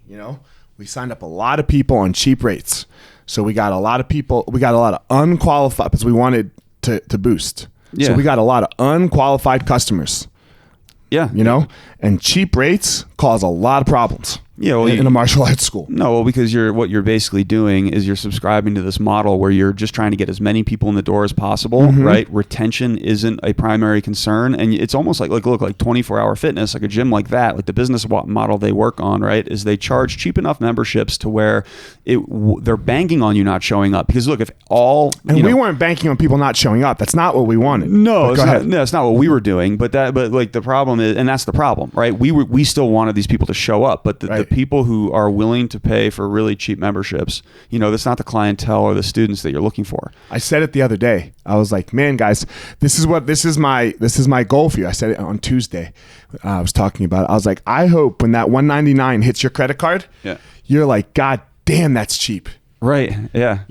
S1: We signed up a lot of people on cheap rates. So we got a lot of people, we got a lot of unqualified, because we wanted to boost.
S2: Yeah.
S1: So we got a lot of unqualified customers.
S2: Yeah.
S1: And cheap rates cause a lot of problems.
S2: Yeah, well,
S1: in a martial arts school.
S2: No, well, because what you're basically doing is you're subscribing to this model where you're just trying to get as many people in the door as possible, right? Retention isn't a primary concern, and it's almost like 24-hour fitness, like a gym like that, like the business model they work on, right? Is they charge cheap enough memberships to where they're banking on you not showing up. Because look, if all
S1: we weren't banking on people not showing up. That's not what we wanted.
S2: No, it's not what we were doing. But the problem is, and that's the problem, right? We still wanted these people to show up, but the people who are willing to pay for really cheap memberships, that's not the clientele or the students that you're looking for.
S1: I said it the other day. I was like, man, guys, this is my goal for you. I said it on Tuesday. I was talking about it. I was like, I hope when that $199 hits your credit card, you're like, God damn, that's cheap.
S2: Right. Yeah.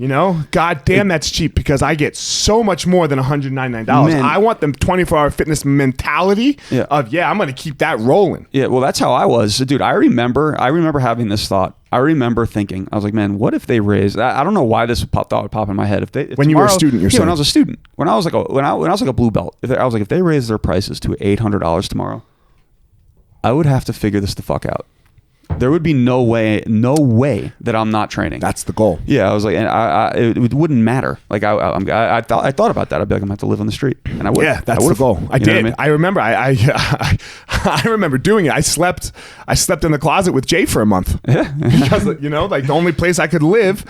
S1: God damn, that's cheap, because I get so much more than $199.
S2: Man.
S1: I want them 24-hour fitness mentality of, I'm going to keep that rolling.
S2: Yeah. Well, that's how I was. So, dude, I remember having this thought. I remember thinking, I was like, man, what if they raised, I don't know why this thought would pop in my head.
S1: When you were a student, you're saying?
S2: When I was a student, when I was like a blue belt, I was like, if they raised their prices to $800 tomorrow, I would have to figure this the fuck out. There would be no way that I'm not training.
S1: That's the goal.
S2: Yeah, I was like, and it wouldn't matter. Like I thought about that. I'd be like, I'm gonna have to live on the street, and I would.
S1: Yeah, that's the goal. I did. I remember. I remember doing it. I slept in the closet with Jay for a month.
S2: Yeah.
S1: Because like the only place I could live,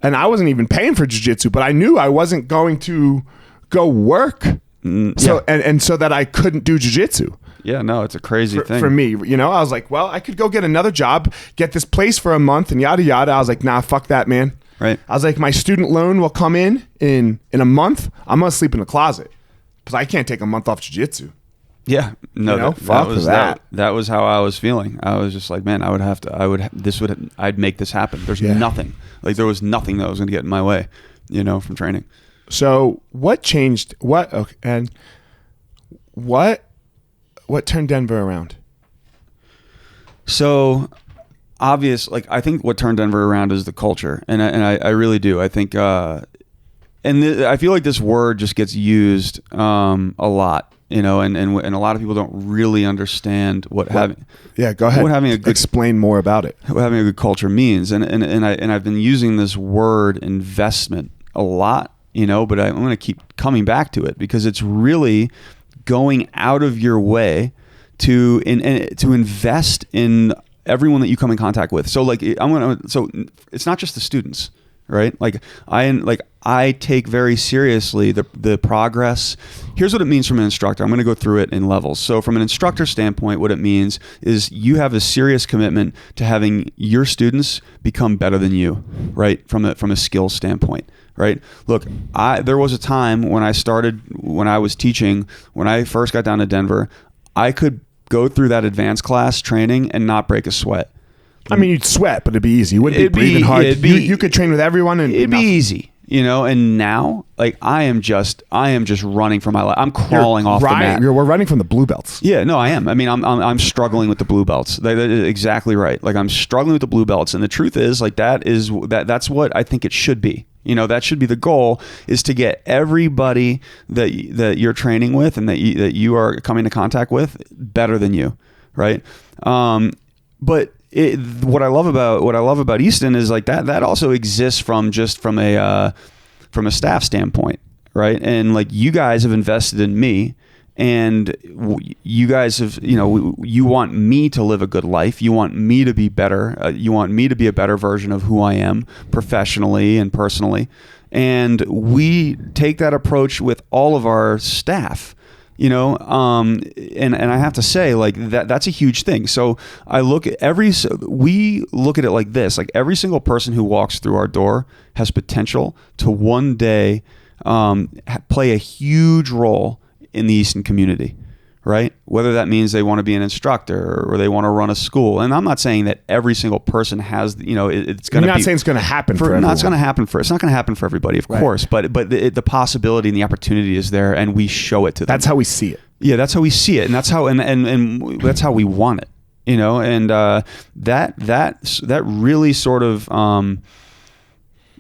S1: and I wasn't even paying for jiu-jitsu, but I knew I wasn't going to go work. So and so that I couldn't do jiu-jitsu.
S2: Yeah, no, it's a crazy thing.
S1: For me, I was like, well, I could go get another job, get this place for a month and yada, yada. I was like, nah, fuck that, man.
S2: Right.
S1: I was like, my student loan will come in a month. I'm going to sleep in the closet because I can't take a month off jiu-jitsu.
S2: Yeah. No,
S1: that
S2: was how I was feeling. I was just like, man, I'd make this happen. There's nothing. Like, there was nothing that was going to get in my way, from training.
S1: So what changed? What turned Denver around?
S2: So I think what turned Denver around is the culture, and I really do. I think, I feel like this word just gets used a lot, and a lot of people don't really understand what having.
S1: Yeah, go ahead. Explain more about it.
S2: What having a good culture means, and I've been using this word investment a lot, but I'm going to keep coming back to it because it's really going out of your way to invest in everyone that you come in contact with. So so it's not just the students, right? I take very seriously the progress. Here's what it means from an instructor. I'm going to go through it in levels. So from an instructor standpoint, what it means is you have a serious commitment to having your students become better than you, right? From a skills standpoint, right? Look, there was a time when I was teaching, when I first got down to Denver, I could go through that advanced class training and not break a sweat.
S1: I mean, you'd sweat, but it'd be easy. You wouldn't be breathing hard. You could train with everyone, and
S2: it'd be easy, And now, I am just running for my life. I'm crawling off the mat.
S1: We're running from the blue belts.
S2: Yeah, no, I am. I mean, I'm struggling with the blue belts. That is exactly right. I'm struggling with the blue belts, and the truth is, that's what I think it should be. That should be the goal, is to get everybody that you're training with and that you are coming to contact with better than you, right? But what I love about Easton is that also exists from a staff standpoint, right? And you guys have invested in me, and you guys have, you want me to live a good life. You want me to be better. You want me to be a better version of who I am professionally and personally. And we take that approach with all of our staff. And I have to say, that's a huge thing. So we look at it like this: every single person who walks through our door has potential to one day play a huge role in the Easton community, right? Whether that means they want to be an instructor or they want to run a school. And I'm not saying that every single person has, it's going to be.
S1: You're not saying it's going to happen for everyone.
S2: It's not going to happen for everybody, of course. But the possibility and the opportunity is there, and we show it to them.
S1: That's how we see it.
S2: Yeah, that's how we see it, and that's how and that's how we want it. And that really sort of.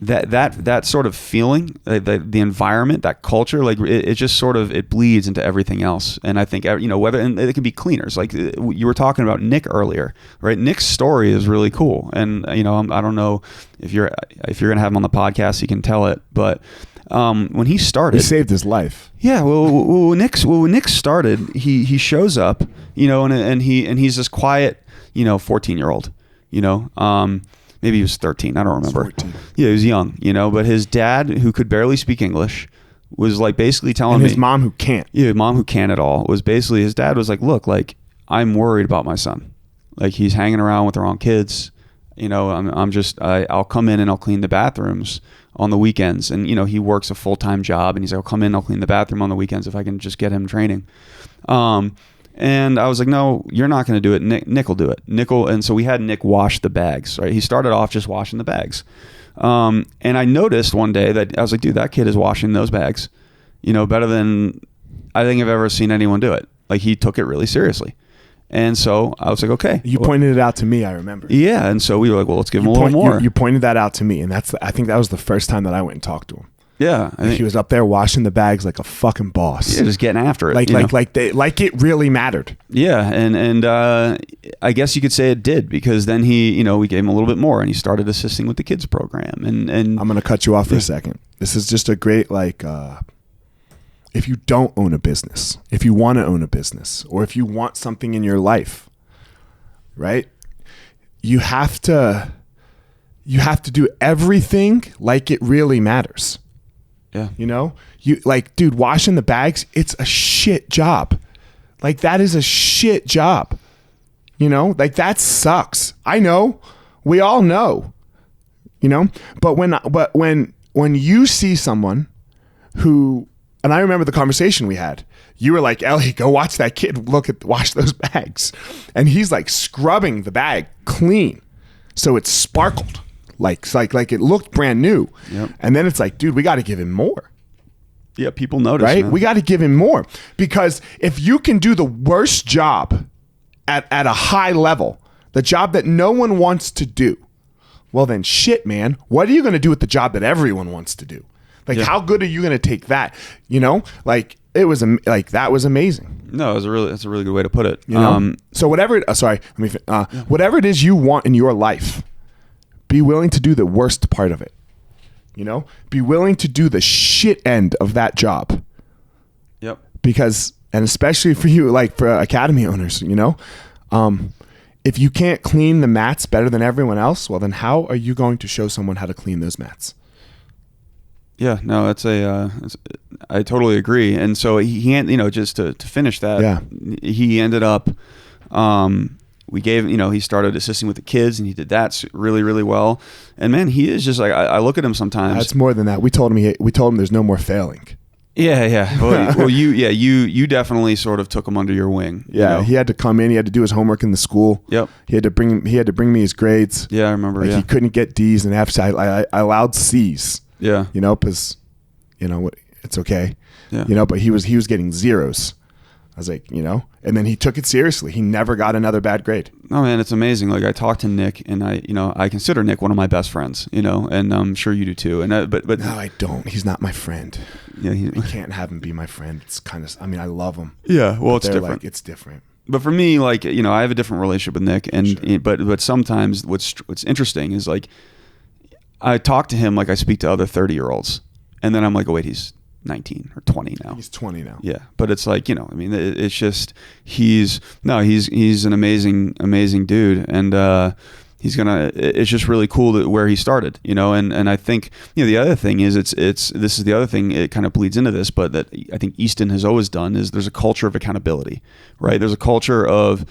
S2: That sort of feeling, the environment, that culture, it just sort of, it bleeds into everything else. And I think, whether, and it can be cleaners, you were talking about Nick earlier, right? Nick's story is really cool. And, I don't know if you're going to have him on the podcast, you can tell it, but when he started,
S1: he saved his life.
S2: Yeah. When Nick started, he shows up, and he's this quiet, 14-year-old, maybe he was 13. I don't remember. 14. Yeah, he was young, but his dad, who could barely speak English, was basically telling me.
S1: His mom, who can't.
S2: Yeah, his mom, who can't at all, was basically, his dad was look, I'm worried about my son. He's hanging around with the wrong kids. I'll come in and I'll clean the bathrooms on the weekends. And, he works a full-time job, and he's like, I'll come in, I'll clean the bathroom on the weekends if I can just get him training. And I was like, no, you're not going to do it. Nick will do it. And so we had Nick wash the bags, right? He started off just washing the bags. And I noticed one day that I was like, dude, that kid is washing those bags, better than I think I've ever seen anyone do it. He took it really seriously. And so I was like, okay.
S1: You pointed it out to me, I remember.
S2: Yeah. And so we were like, well, let's give him a little more.
S1: You pointed that out to me. And I think that was the first time that I went and talked to him.
S2: Yeah,
S1: he was up there washing the bags like a fucking boss.
S2: Yeah, just getting after it.
S1: Like it really mattered.
S2: Yeah, and I guess you could say it did, because then we gave him a little bit more, and he started assisting with the kids program. And
S1: I'm gonna cut you off for a second. This is just a great if you don't own a business, if you want to own a business, or if you want something in your life, right? You have to do everything like it really matters.
S2: Yeah.
S1: You dude, washing the bags, it's a shit job. That is a shit job. That sucks. I know. We all know. But when you see someone who, and I remember the conversation we had, you were like, Ellie, go watch that kid wash those bags. And he's scrubbing the bag clean, so it sparkled. Like it looked brand new.
S2: Yep.
S1: And then it's dude, we got to give him more.
S2: Yeah, people notice,
S1: right?
S2: Man.
S1: We got to give him more, because if you can do the worst job at a high level, the job that no one wants to do, well then shit, man, what are you going to do with the job that everyone wants to do? How good are you going to take that? It was that was amazing.
S2: No, that's a really good way to put it.
S1: So whatever whatever it is you want in your life, be willing to do the worst part of it. Be willing to do the shit end of that job. Yep. Because, and especially for you, for academy owners, if you can't clean the mats better than everyone else, well, then how are you going to show someone how to clean those mats?
S2: Yeah, no, I totally agree. And so he just to finish that, he ended up, we gave, he started assisting with the kids, and he did that really, really well. And man, he is just like, I look at him sometimes.
S1: That's more than that. We told him there's no more failing.
S2: Yeah. Well, you definitely sort of took him under your wing.
S1: Yeah, he had to come in. He had to do his homework in the school.
S2: Yep.
S1: He had to bring me his grades.
S2: Yeah, I remember.
S1: He couldn't get D's and F's. I allowed C's.
S2: Yeah.
S1: Because it's okay.
S2: Yeah.
S1: But he was getting zeros. I was like, and then he took it seriously. He never got another bad grade.
S2: Oh man, it's amazing. Like I talked to Nick, and I consider Nick one of my best friends, and I'm sure you do too. And but
S1: no, I don't. He's not my friend.
S2: Yeah,
S1: I can't have him be my friend. It's kind of. I love him.
S2: Yeah, well, it's different.
S1: It's different.
S2: But for me, I have a different relationship with Nick, and
S1: sure.
S2: but sometimes what's interesting is I talk to him like I speak to other 30-year-olds, and then I'm like, oh wait, he's 19 or 20 now.
S1: He's 20 now.
S2: Yeah, but it's it's just he's an amazing dude, and it's just really cool where he started, and I think the other thing is this is the other thing, it kind of bleeds into this, but that I think Easton has always done is there's a culture of accountability, right? There's a culture of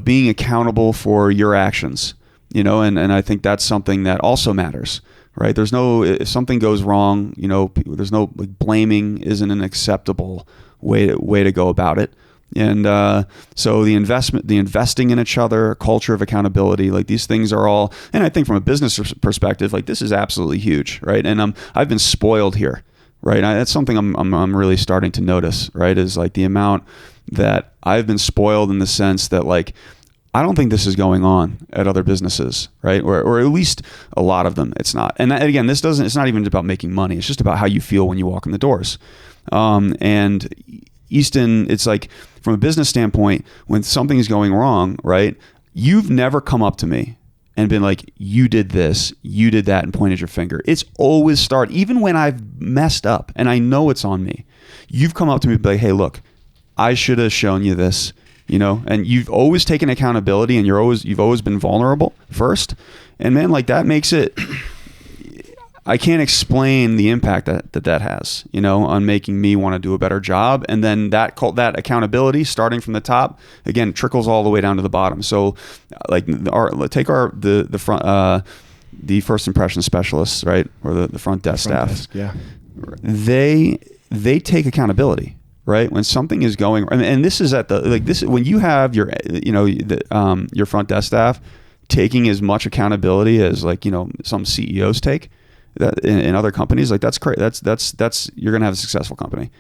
S2: being accountable for your actions, and I think that's something that also matters. Right. If something goes wrong, there's no blaming isn't an acceptable way to go about it. And so the investing in each other, culture of accountability, these things are all, and I think from a business perspective, this is absolutely huge. Right. And I've been spoiled here. Right. That's something I'm really starting to notice. Right. Is the amount that I've been spoiled in the sense that I don't think this is going on at other businesses, right? Or at least a lot of them, it's not. And again, it's not even about making money. It's just about how you feel when you walk in the doors. And Easton, it's from a business standpoint, when something is going wrong, right? You've never come up to me and been like, you did this, you did that, and pointed your finger. It's always even when I've messed up and I know it's on me, you've come up to me and be like, hey, look, I should have shown you this. And you've always taken accountability, and you've always been vulnerable first. And man, that makes it, I can't explain the impact that has, on making me want to do a better job. And then that accountability starting from the top, again, trickles all the way down to the bottom. So the first impression specialists, right? Or the front desk staff.
S1: Yeah.
S2: They take accountability. Right, when something is going, and this is when you have your your front desk staff taking as much accountability as some CEOs take that in other companies, that's great. That's you're gonna have a successful company.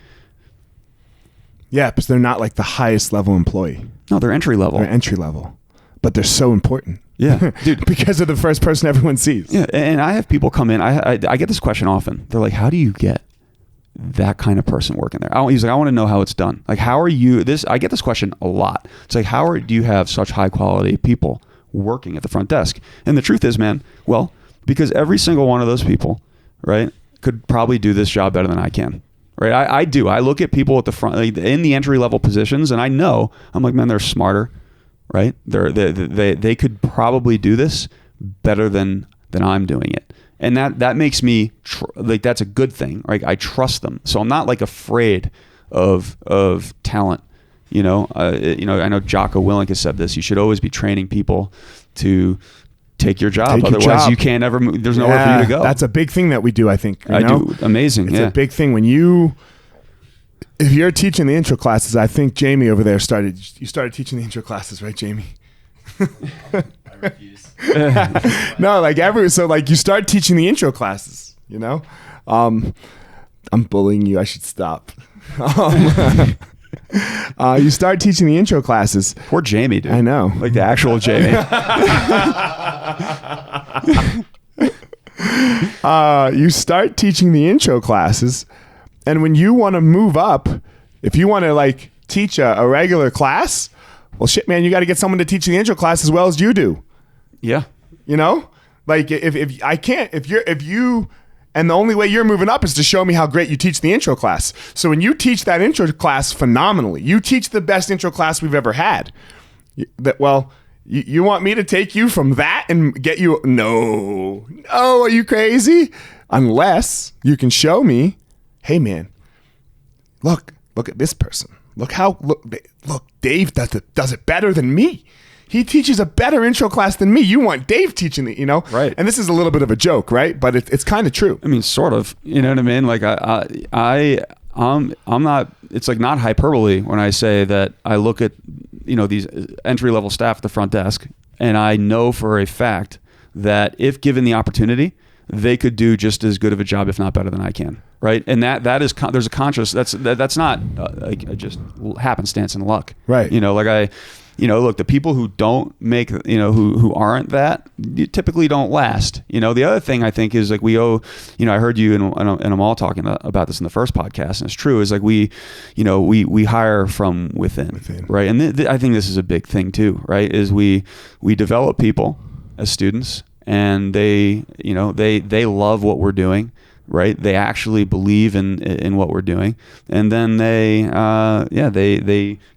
S1: Yeah, because they're not the highest level employee.
S2: No, they're entry level.
S1: They're entry level, but they're so important.
S2: Yeah, dude,
S1: because of the first person everyone sees.
S2: Yeah, and I have people come in. I get this question often. They're like, "How do you get that kind of person working there?" He's like, I want to know how it's done. How are you? I get this question a lot. It's do you have such high quality people working at the front desk? And the truth is, man, well, because every single one of those people, right, could probably do this job better than I can. Right? I do. I look at people at the front, in the entry level positions, and I'm like, man, they're smarter, right? They could probably do this better than I'm doing it. And that makes me that's a good thing. Right? I trust them, so I'm not afraid of talent. I know Jocko Willink has said this. You should always be training people to take your job. Otherwise, you can't ever move. There's nowhere for you to go.
S1: That's a big thing that we do. I think
S2: I do. Amazing.
S1: It's a big thing if you're teaching the intro classes. I think Jamie over there started teaching the intro classes, right, Jamie?
S3: I refuse.
S1: No, you start teaching the intro classes, I'm bullying you. I should stop. You start teaching the intro classes.
S2: Poor Jamie, dude.
S1: I know.
S2: The actual Jamie.
S1: You start teaching the intro classes, and when you want to move up, if you want to teach a regular class, well, shit, man, you got to get someone to teach the intro class as well as you do.
S2: Yeah.
S1: If you and the only way you're moving up is to show me how great you teach the intro class. So when you teach that intro class phenomenally, you teach the best intro class we've ever had. You want me to take you from that and get you? No, are you crazy? Unless you can show me, hey man, look at this person. Look, Dave does it better than me. He teaches a better intro class than me. You want Dave teaching it,
S2: Right.
S1: And this is a little bit of a joke, right? But it's kind of true.
S2: I mean, sort of. You know what I mean? Like I'm not. It's like not hyperbole when I say that I look at these entry level staff at the front desk, and I know for a fact that if given the opportunity, they could do just as good of a job, if not better than I can. Right. And that is there's a conscious. That's not like just happenstance and luck.
S1: Right.
S2: Look, the people who don't make, who aren't that, typically don't last. The other thing I think is like we owe, I heard you and I'm all talking about this in the first podcast, and it's true, is like we hire from within. Right. And I think this is a big thing too, right? Is we develop people as students, and they love what we're doing. Right, they actually believe in what we're doing, and then they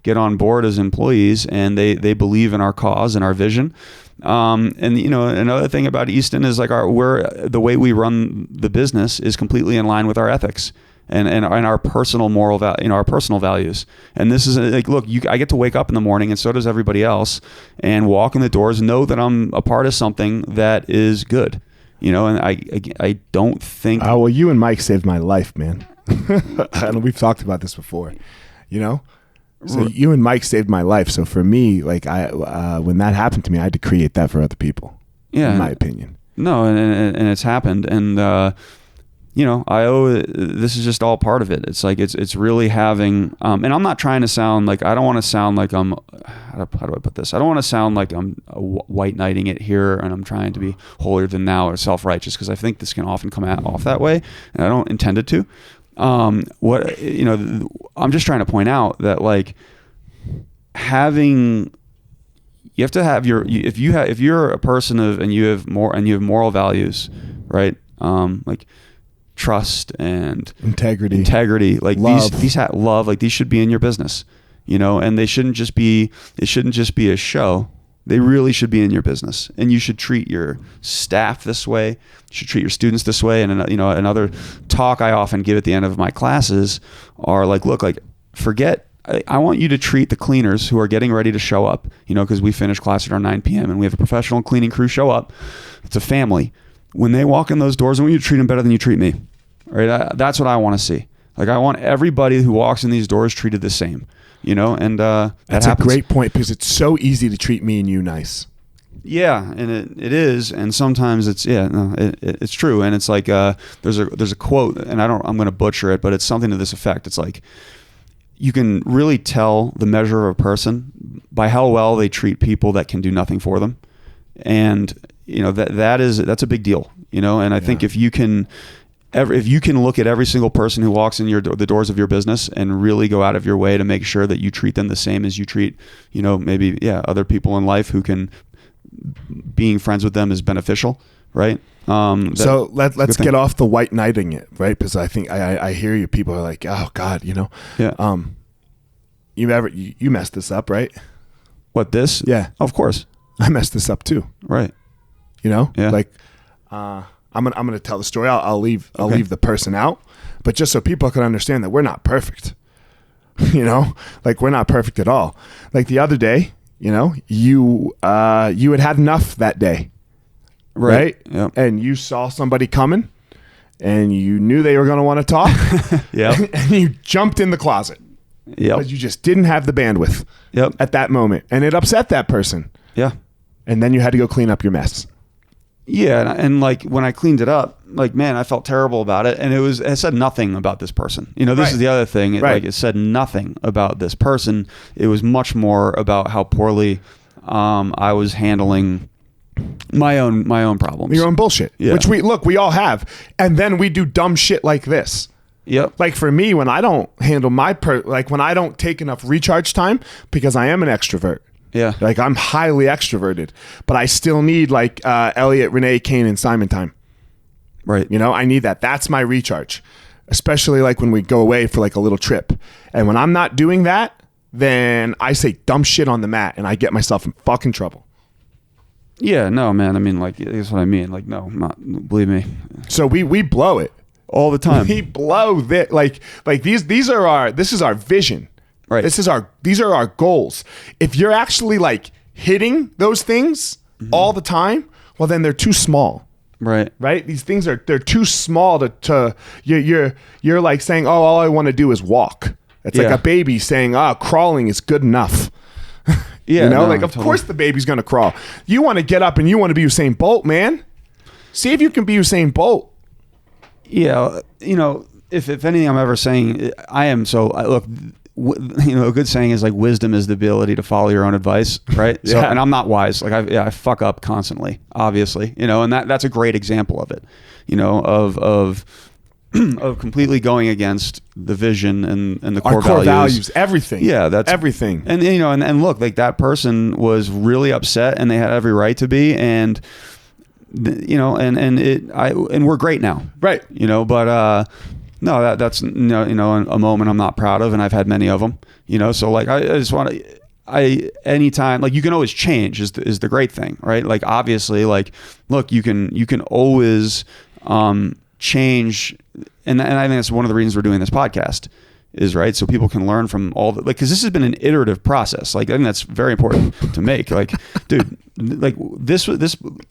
S2: get on board as employees, and they believe in our cause and our vision. And another thing about Easton is like the way we run the business is completely in line with our ethics and our personal our personal values. And this is like, look, I get to wake up in the morning, and so does everybody else, and walk in the doors, know that I'm a part of something that is good. And I don't think.
S1: Oh, well, you and Mike saved my life, man. And we've talked about this before. So you and Mike saved my life. So for me, like when that happened to me, I had to create that for other people. Yeah, in my opinion.
S2: No, and it's happened, and this is just all part of it. It's like it's really having. And I'm not trying to sound like, I don't want to sound like I'm. How do I put this? I don't want to sound like I'm white knighting it here, and I'm trying to be holier than thou or self-righteous, because I think this can often come off that way, and I don't intend it to. I'm just trying to point out that like you have to have if you're a person and you have moral values, right? Like trust and integrity, like love. these love, like these should be in your business, and it shouldn't just be a show. They really should be in your business, and you should treat your staff this way. You should treat your students this way. And another talk I often give at the end of my classes are like, look, like forget. I want you to treat the cleaners who are getting ready to show up, because we finish class at around 9 p.m. and we have a professional cleaning crew show up. It's a family. When they walk in those doors, I want you to treat them better than you treat me. All right, that's what I want to see. Like I want everybody who walks in these doors treated the same. And
S1: that's a great point, because it's so easy to treat me and you nice.
S2: Yeah, and it is, and sometimes it's it's true, and it's like there's a quote, and I'm going to butcher it, but it's something to this effect. It's like you can really tell the measure of a person by how well they treat people that can do nothing for them, and that's a big deal. And I think if you can look at every single person who walks in the doors of your business and really go out of your way to make sure that you treat them the same as you treat, other people in life who can, being friends with them is beneficial, right?
S1: So let's get off the white knighting it, right? Because I think I hear you. People are like, oh God,
S2: Yeah.
S1: You messed this up, right?
S2: What, this?
S1: Yeah.
S2: Of course.
S1: I messed this up too.
S2: Right.
S1: Yeah.
S2: Like,
S1: I'm gonna tell the story. I'll leave the person out, but just so people can understand that we're not perfect. Like we're not perfect at all. Like the other day, you had enough that day, right?
S2: Yep.
S1: And you saw somebody coming, and you knew they were gonna want to talk.
S2: Yeah.
S1: And you jumped in the closet.
S2: Yeah.
S1: Because you just didn't have the bandwidth.
S2: Yep.
S1: At that moment, and it upset that person.
S2: Yeah.
S1: And then you had to go clean up your mess.
S2: Yeah, and like when I cleaned it up, like man, I felt terrible about it, and it said nothing about this person. This is the other thing. It said nothing about this person. It was much more about how poorly I was handling my own problems,
S1: your own bullshit.
S2: Yeah.
S1: Which we all have, and then we do dumb shit like this.
S2: Yep.
S1: Like for me, when I don't handle when I don't take enough recharge time, because I am an extrovert.
S2: Yeah.
S1: Like I'm highly extroverted, but I still need like Elliot, Renee, Kane, and Simon time.
S2: Right.
S1: I need that. That's my recharge. Especially like when we go away for like a little trip. And when I'm not doing that, then I say dumb shit on the mat and I get myself in fucking trouble.
S2: Yeah, no, man. I mean, like, that's what I mean. Like, no, believe me.
S1: So we blow it
S2: all the time.
S1: We blow this. Like this is our vision.
S2: Right.
S1: These are our goals. If you're actually like hitting those things all the time, well, then they're too small.
S2: Right.
S1: Right. These things they're too small to you're like saying, oh, all I want to do is walk. It's like a baby saying, crawling is good enough.
S2: Yeah.
S1: You know, of course the baby's going to crawl. You want to get up and you want to be Usain Bolt, man. See if you can be Usain Bolt.
S2: Yeah. You know, if anything I'm ever saying, I am. So look, a good saying is like wisdom is the ability to follow your own advice. Right. So, and I'm not wise. Like I fuck up constantly, obviously, you know, and that's a great example of it, you know, of completely going against the vision and the core values,
S1: everything.
S2: Yeah, that's
S1: everything.
S2: And you know, and look, like that person was really upset, and they had every right to be, and you know, and we're great now,
S1: right?
S2: You know, but no, that's you know a moment I'm not proud of, and I've had many of them. You know, so like I just want to. Anytime, like, you can always change is the great thing, right? Like, obviously, like, look, you can always change, and I think that's one of the reasons we're doing this podcast is, right, so people can learn from all the, like, because this has been an iterative process. Like, I think that's very important to make. Like, dude, like this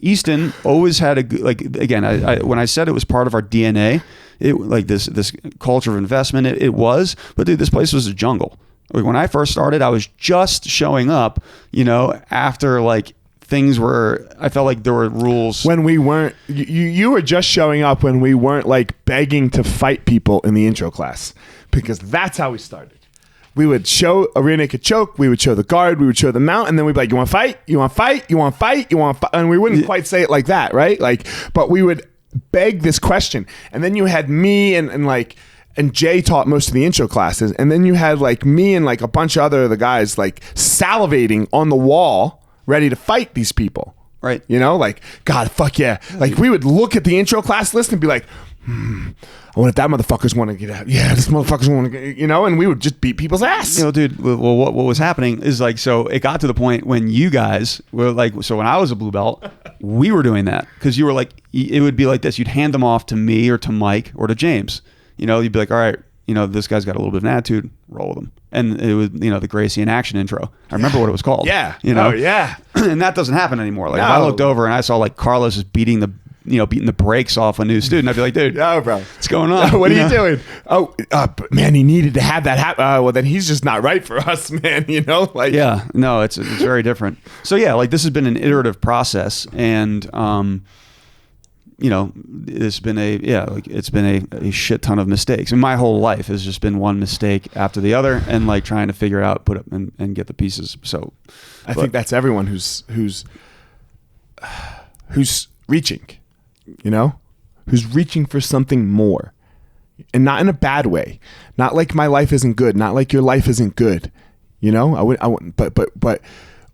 S2: Easton always had a, like, again, I when I said it was part of our DNA, it like this culture of investment, it was, but dude, this place was a jungle. Like, when I first started, I was just showing up, you know, after like things were, I felt like there were rules.
S1: When we weren't, you were just showing up when we weren't like begging to fight people in the intro class, because that's how we started. We would show a rear naked choke, we would show the guard, we would show the mount, and then we'd be like, you want to fight? You want to fight? You want to fight? You want to fight? And we wouldn't quite say it like that, right? Like, but we would beg this question. And then you had me and Jay taught most of the intro classes. And then you had like me and like a bunch of other the guys like salivating on the wall, ready to fight these people.
S2: Right.
S1: You know, like, God, fuck yeah. Like, we would look at the intro class list and be like, I wonder if that motherfucker's want to get out. Yeah, this motherfucker's want to get, you know, and we would just beat people's ass.
S2: You know, dude, well, what was happening is like, so it got to the point when you guys were like, so when I was a blue belt, we were doing that because you were like, it would be like this. You'd hand them off to me or to Mike or to James. You know, you'd be like, all right, you know, this guy's got a little bit of an attitude, roll with him. And it was, you know, the Gracie in action intro. I remember what it was called.
S1: Yeah.
S2: You know?
S1: Oh, yeah.
S2: And that doesn't happen anymore. Like, if I looked over and I saw like Carlos is beating the brakes off a new student, I'd be like, dude,
S1: no, bro,
S2: what's going on?
S1: What are you doing? Oh, but man, he needed to have that happen. Well, then he's just not right for us, man. You know, like,
S2: yeah, no, it's very different. So yeah, like, this has been an iterative process, and you know, it's been a shit ton of mistakes. And my whole life has just been one mistake after the other, and like trying to figure it out, put up and get the pieces. So
S1: I think that's everyone who's reaching, you know, who's reaching for something more, and not in a bad way, not like my life isn't good, not like your life isn't good, you know, I wouldn't, but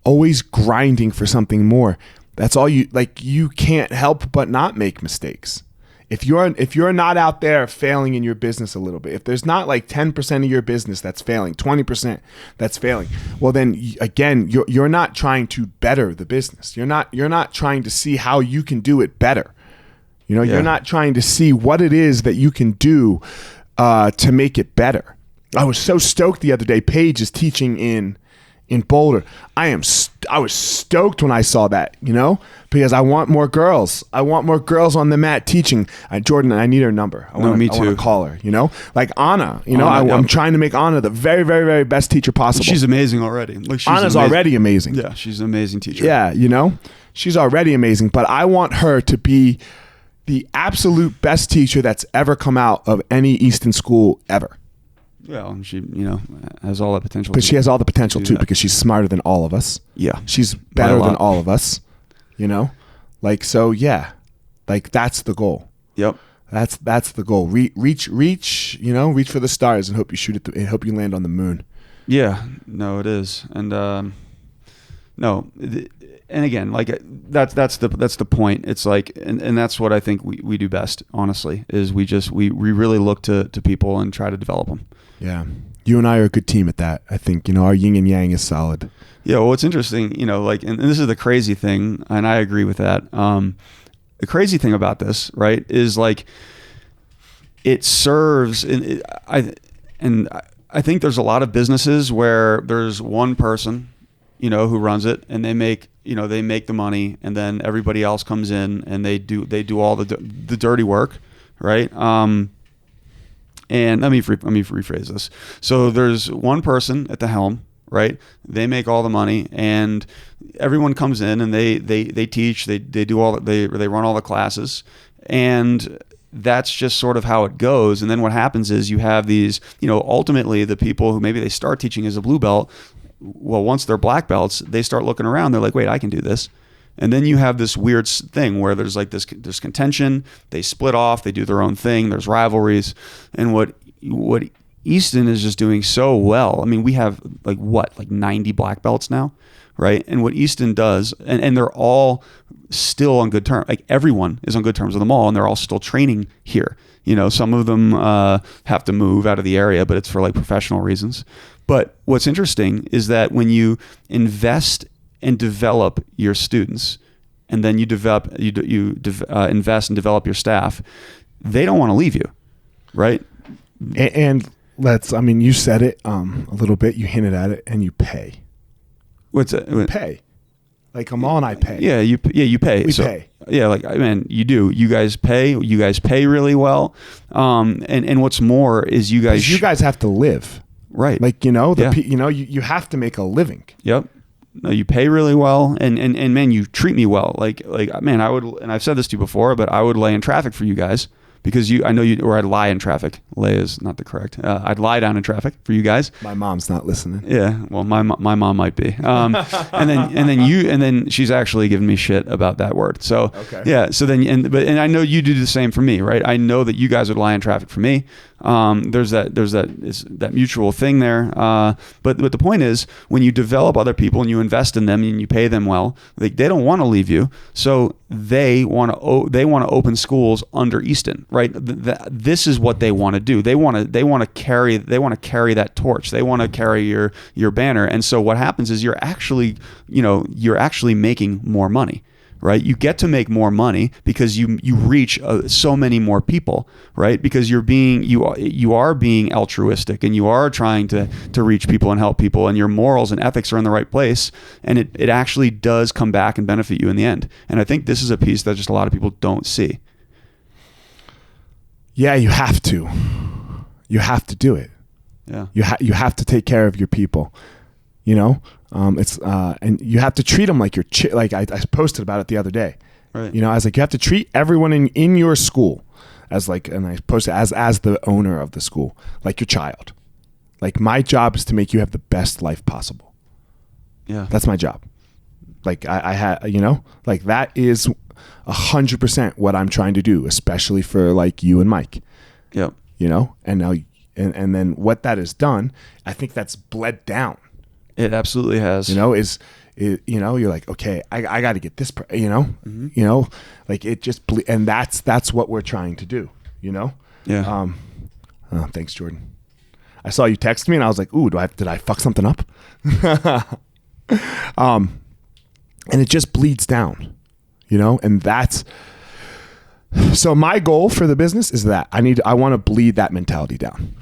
S1: always grinding for something more. That's all you, like, you can't help but not make mistakes. If you're not out there failing in your business a little bit, if there's not like 10% of your business that's failing, 20% that's failing, well, then again, you're not trying to better the business. You're not trying to see how you can do it better. You know, You're not trying to see what it is that you can do to make it better. I was so stoked the other day. Paige is teaching in Boulder. I was stoked when I saw that, you know, because I want more girls. I want more girls on the mat teaching. Jordan, I need her number. I want to call her, you know, like Anna, you know, I'm trying to make Anna the very, very, very best teacher possible.
S2: She's amazing already. Like,
S1: Anna's already amazing.
S2: Yeah. She's an amazing teacher.
S1: Yeah. You know, she's already amazing, but I want her to be the absolute best teacher that's ever come out of any Easton school ever.
S2: Well, she, you know, has all that potential.
S1: But she has all the potential too, because she's smarter than all of us.
S2: Yeah.
S1: She's better than all of us, you know? Like, so yeah, like, that's the goal.
S2: Yep.
S1: That's the goal. Reach, you know, reach for the stars and hope you shoot it and hope you land on the moon.
S2: Yeah, no, it is. And, no, no. And again, like that's the point. It's like, and that's what I think we do best, honestly, is we really look to people and try to develop them.
S1: Yeah. You and I are a good team at that. I think, our yin and yang is solid.
S2: Yeah. Well, what's interesting, like, and this is the crazy thing, and I agree with that. The crazy thing about this, right, is like it serves, and I think there's a lot of businesses where there's one person, who runs it, and they make the money, and then everybody else comes in and they do all the dirty work, right? And let me rephrase this. So there's one person at the helm, right? They make all the money, and everyone comes in and they teach, they do all they run all the classes, and that's just sort of how it goes. And then what happens is you have these, ultimately the people who maybe they start teaching as a blue belt. Well, once they're black belts, they start looking around. They're like, wait, I can do this. And then you have this weird thing where there's like this contention. They split off. They do their own thing. There's rivalries. And what Easton is just doing so well. I mean, we have like 90 black belts now, right? And what Easton does, and they're all still on good terms. Like everyone is on good terms with them all, and they're all still training here. Some of them have to move out of the area, but it's for like professional reasons. But what's interesting is that when you invest and develop your students, and then you invest and develop your staff, they don't want to leave you, right?
S1: And you said it a little bit, you hinted at it, and you pay.
S2: What's it?
S1: You pay. Like Amal and I pay.
S2: Yeah, you pay.
S1: We pay.
S2: Yeah, like, man, you do. You guys pay. You guys pay really well. And what's more is you guys
S1: have to live.
S2: Right.
S1: Like, you have to make a living.
S2: Yep. No, you pay really well, and man, you treat me well. Like man, I would, and I've said this to you before, but I would lay in traffic for you guys because or I'd lie in traffic. Lay is not the correct. I'd lie down in traffic for you guys.
S1: My mom's not listening.
S2: Yeah, well, my mom might be. And then she's actually giving me shit about that word. So
S1: okay.
S2: Yeah. So then, and I know you do the same for me, right? I know that you guys would lie in traffic for me. There's that mutual thing there. But the point is, when you develop other people and you invest in them and you pay them well, they don't want to leave you. So they want to open schools under Easton, right? This is what they want to do. They want to carry that torch. They want to carry your banner. And so what happens is you're actually making more money. Right, you get to make more money because you reach so many more people, right? Because you are being altruistic, and you are trying to reach people and help people, and your morals and ethics are in the right place, and it actually does come back and benefit you in the end. And I think this is a piece that just a lot of people don't see.
S1: Yeah, you have to do it.
S2: Yeah,
S1: you have to take care of your people. And you have to treat them like like I posted about it the other day.
S2: Right.
S1: I was like, you have to treat everyone in your school and I posted as the owner of the school, like your child. Like, my job is to make you have the best life possible.
S2: Yeah.
S1: That's my job. Like I had, like that is 100% what I'm trying to do, especially for like you and Mike.
S2: Yep.
S1: And now, and then what that has done, I think that's bled down.
S2: It absolutely has.
S1: You're like, okay, I got to get this,
S2: Mm-hmm.
S1: Like it just, and that's what we're trying to do,
S2: Yeah.
S1: Thanks, Jordan. I saw you text me and I was like, ooh, did I fuck something up? And it just bleeds down, and that's, so my goal for the business is that I want to bleed that mentality down.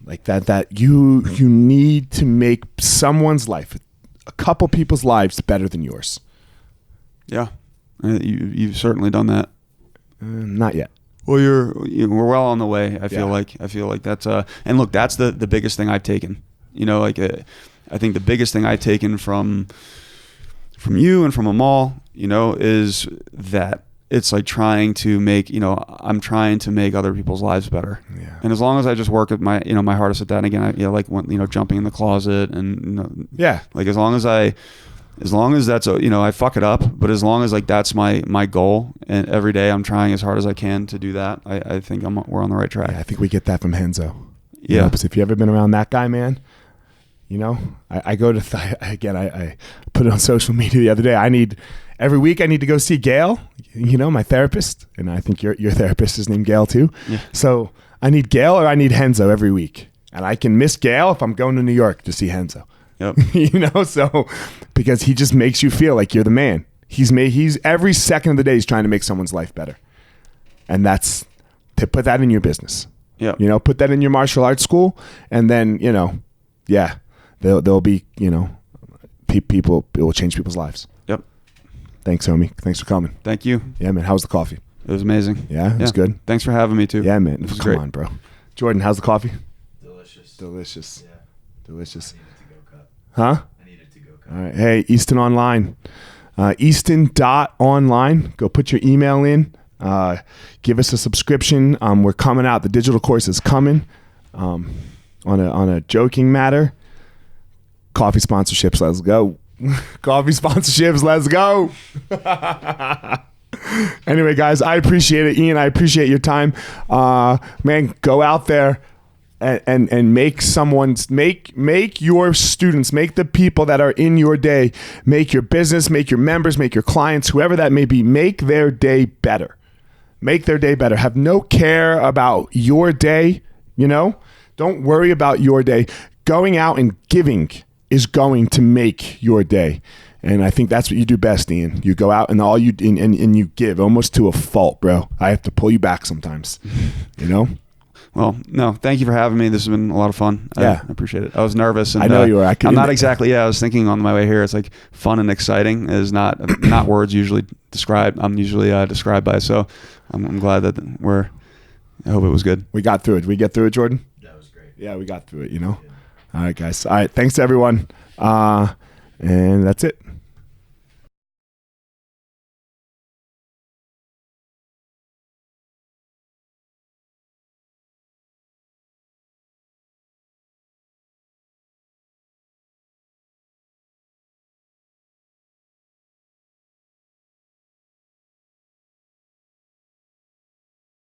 S1: Like that you need to make someone's life, a couple people's lives, better than yours.
S2: Yeah, you've certainly done that.
S1: Not yet.
S2: Well, we're well on the way. I feel like that's and look, that's the biggest thing I've taken. I think the biggest thing I've taken from you and from Amal, is that it's like trying to make, I'm trying to make other people's lives better.
S1: Yeah.
S2: And as long as I just work at my hardest at that, and again, jumping in the closet and,
S1: yeah, like
S2: as long as that's, I fuck it up, but as long as like, that's my goal, and every day I'm trying as hard as I can to do that, I think we're on the right track.
S1: Yeah, I think we get that from Henzo.
S2: Yeah.
S1: Because if you ever been around that guy, man, You know, I go to, again, I put it on social media the other day. Every week I need to go see Gail, you know, my therapist. And I think your therapist is named Gail too.
S2: Yeah.
S1: So I need Gail or I need Henzo every week. And I can miss Gail if I'm going to New York to see Henzo.
S2: Yep.
S1: You know, so because he just makes you feel like you're the man. He's every second of the day he's trying to make someone's life better. And that's to put that in your business.
S2: Yep.
S1: You know, put that in your martial arts school, and then, you know, yeah, there'll be, you know, people, it will change people's lives.
S2: Yep.
S1: Thanks, homie. Thanks for coming.
S2: Thank you.
S1: Yeah, man. How's the coffee?
S2: It was amazing.
S1: Yeah, it was good.
S2: Thanks for having me too.
S1: Yeah, man.
S2: This was
S1: Come
S2: great.
S1: on, bro. Jordan, how's the coffee?
S3: Delicious.
S1: Delicious.
S3: Yeah.
S1: Delicious.
S3: I needed to go cup.
S1: Huh?
S3: I needed to go cup.
S1: All right. Hey, Easton.Online. Easton.Online. Go put your email in. Give us a subscription. We're coming out. The digital course is coming. On a joking matter, coffee sponsorships. Let's go. Coffee sponsorships. Let's go. Anyway, guys, I appreciate it. Ian, I appreciate your time. Man, go out there and make your students, make the people that are in your day, make your business, make your members, make your clients, whoever that may be, make their day better. Make their day better. Have no care about your day, you know? Don't worry about your day. Going out and giving is going to make your day. And I think that's what you do best, Ian. You go out and and you give almost to a fault, bro. I have to pull you back sometimes, you know?
S2: Well, no, thank you for having me. This has been a lot of fun.
S1: Yeah.
S2: I appreciate it. I was nervous. And,
S1: I know you were.
S2: I'm not exactly, I was thinking on my way here, it's like fun and exciting is not words usually described. I'm usually described by. So I'm glad that I hope it was good.
S1: We got through it. We get through it, Jordan?
S3: That was great.
S1: Yeah, we got through it, you know? All right, guys. All right, thanks, everyone. And that's it.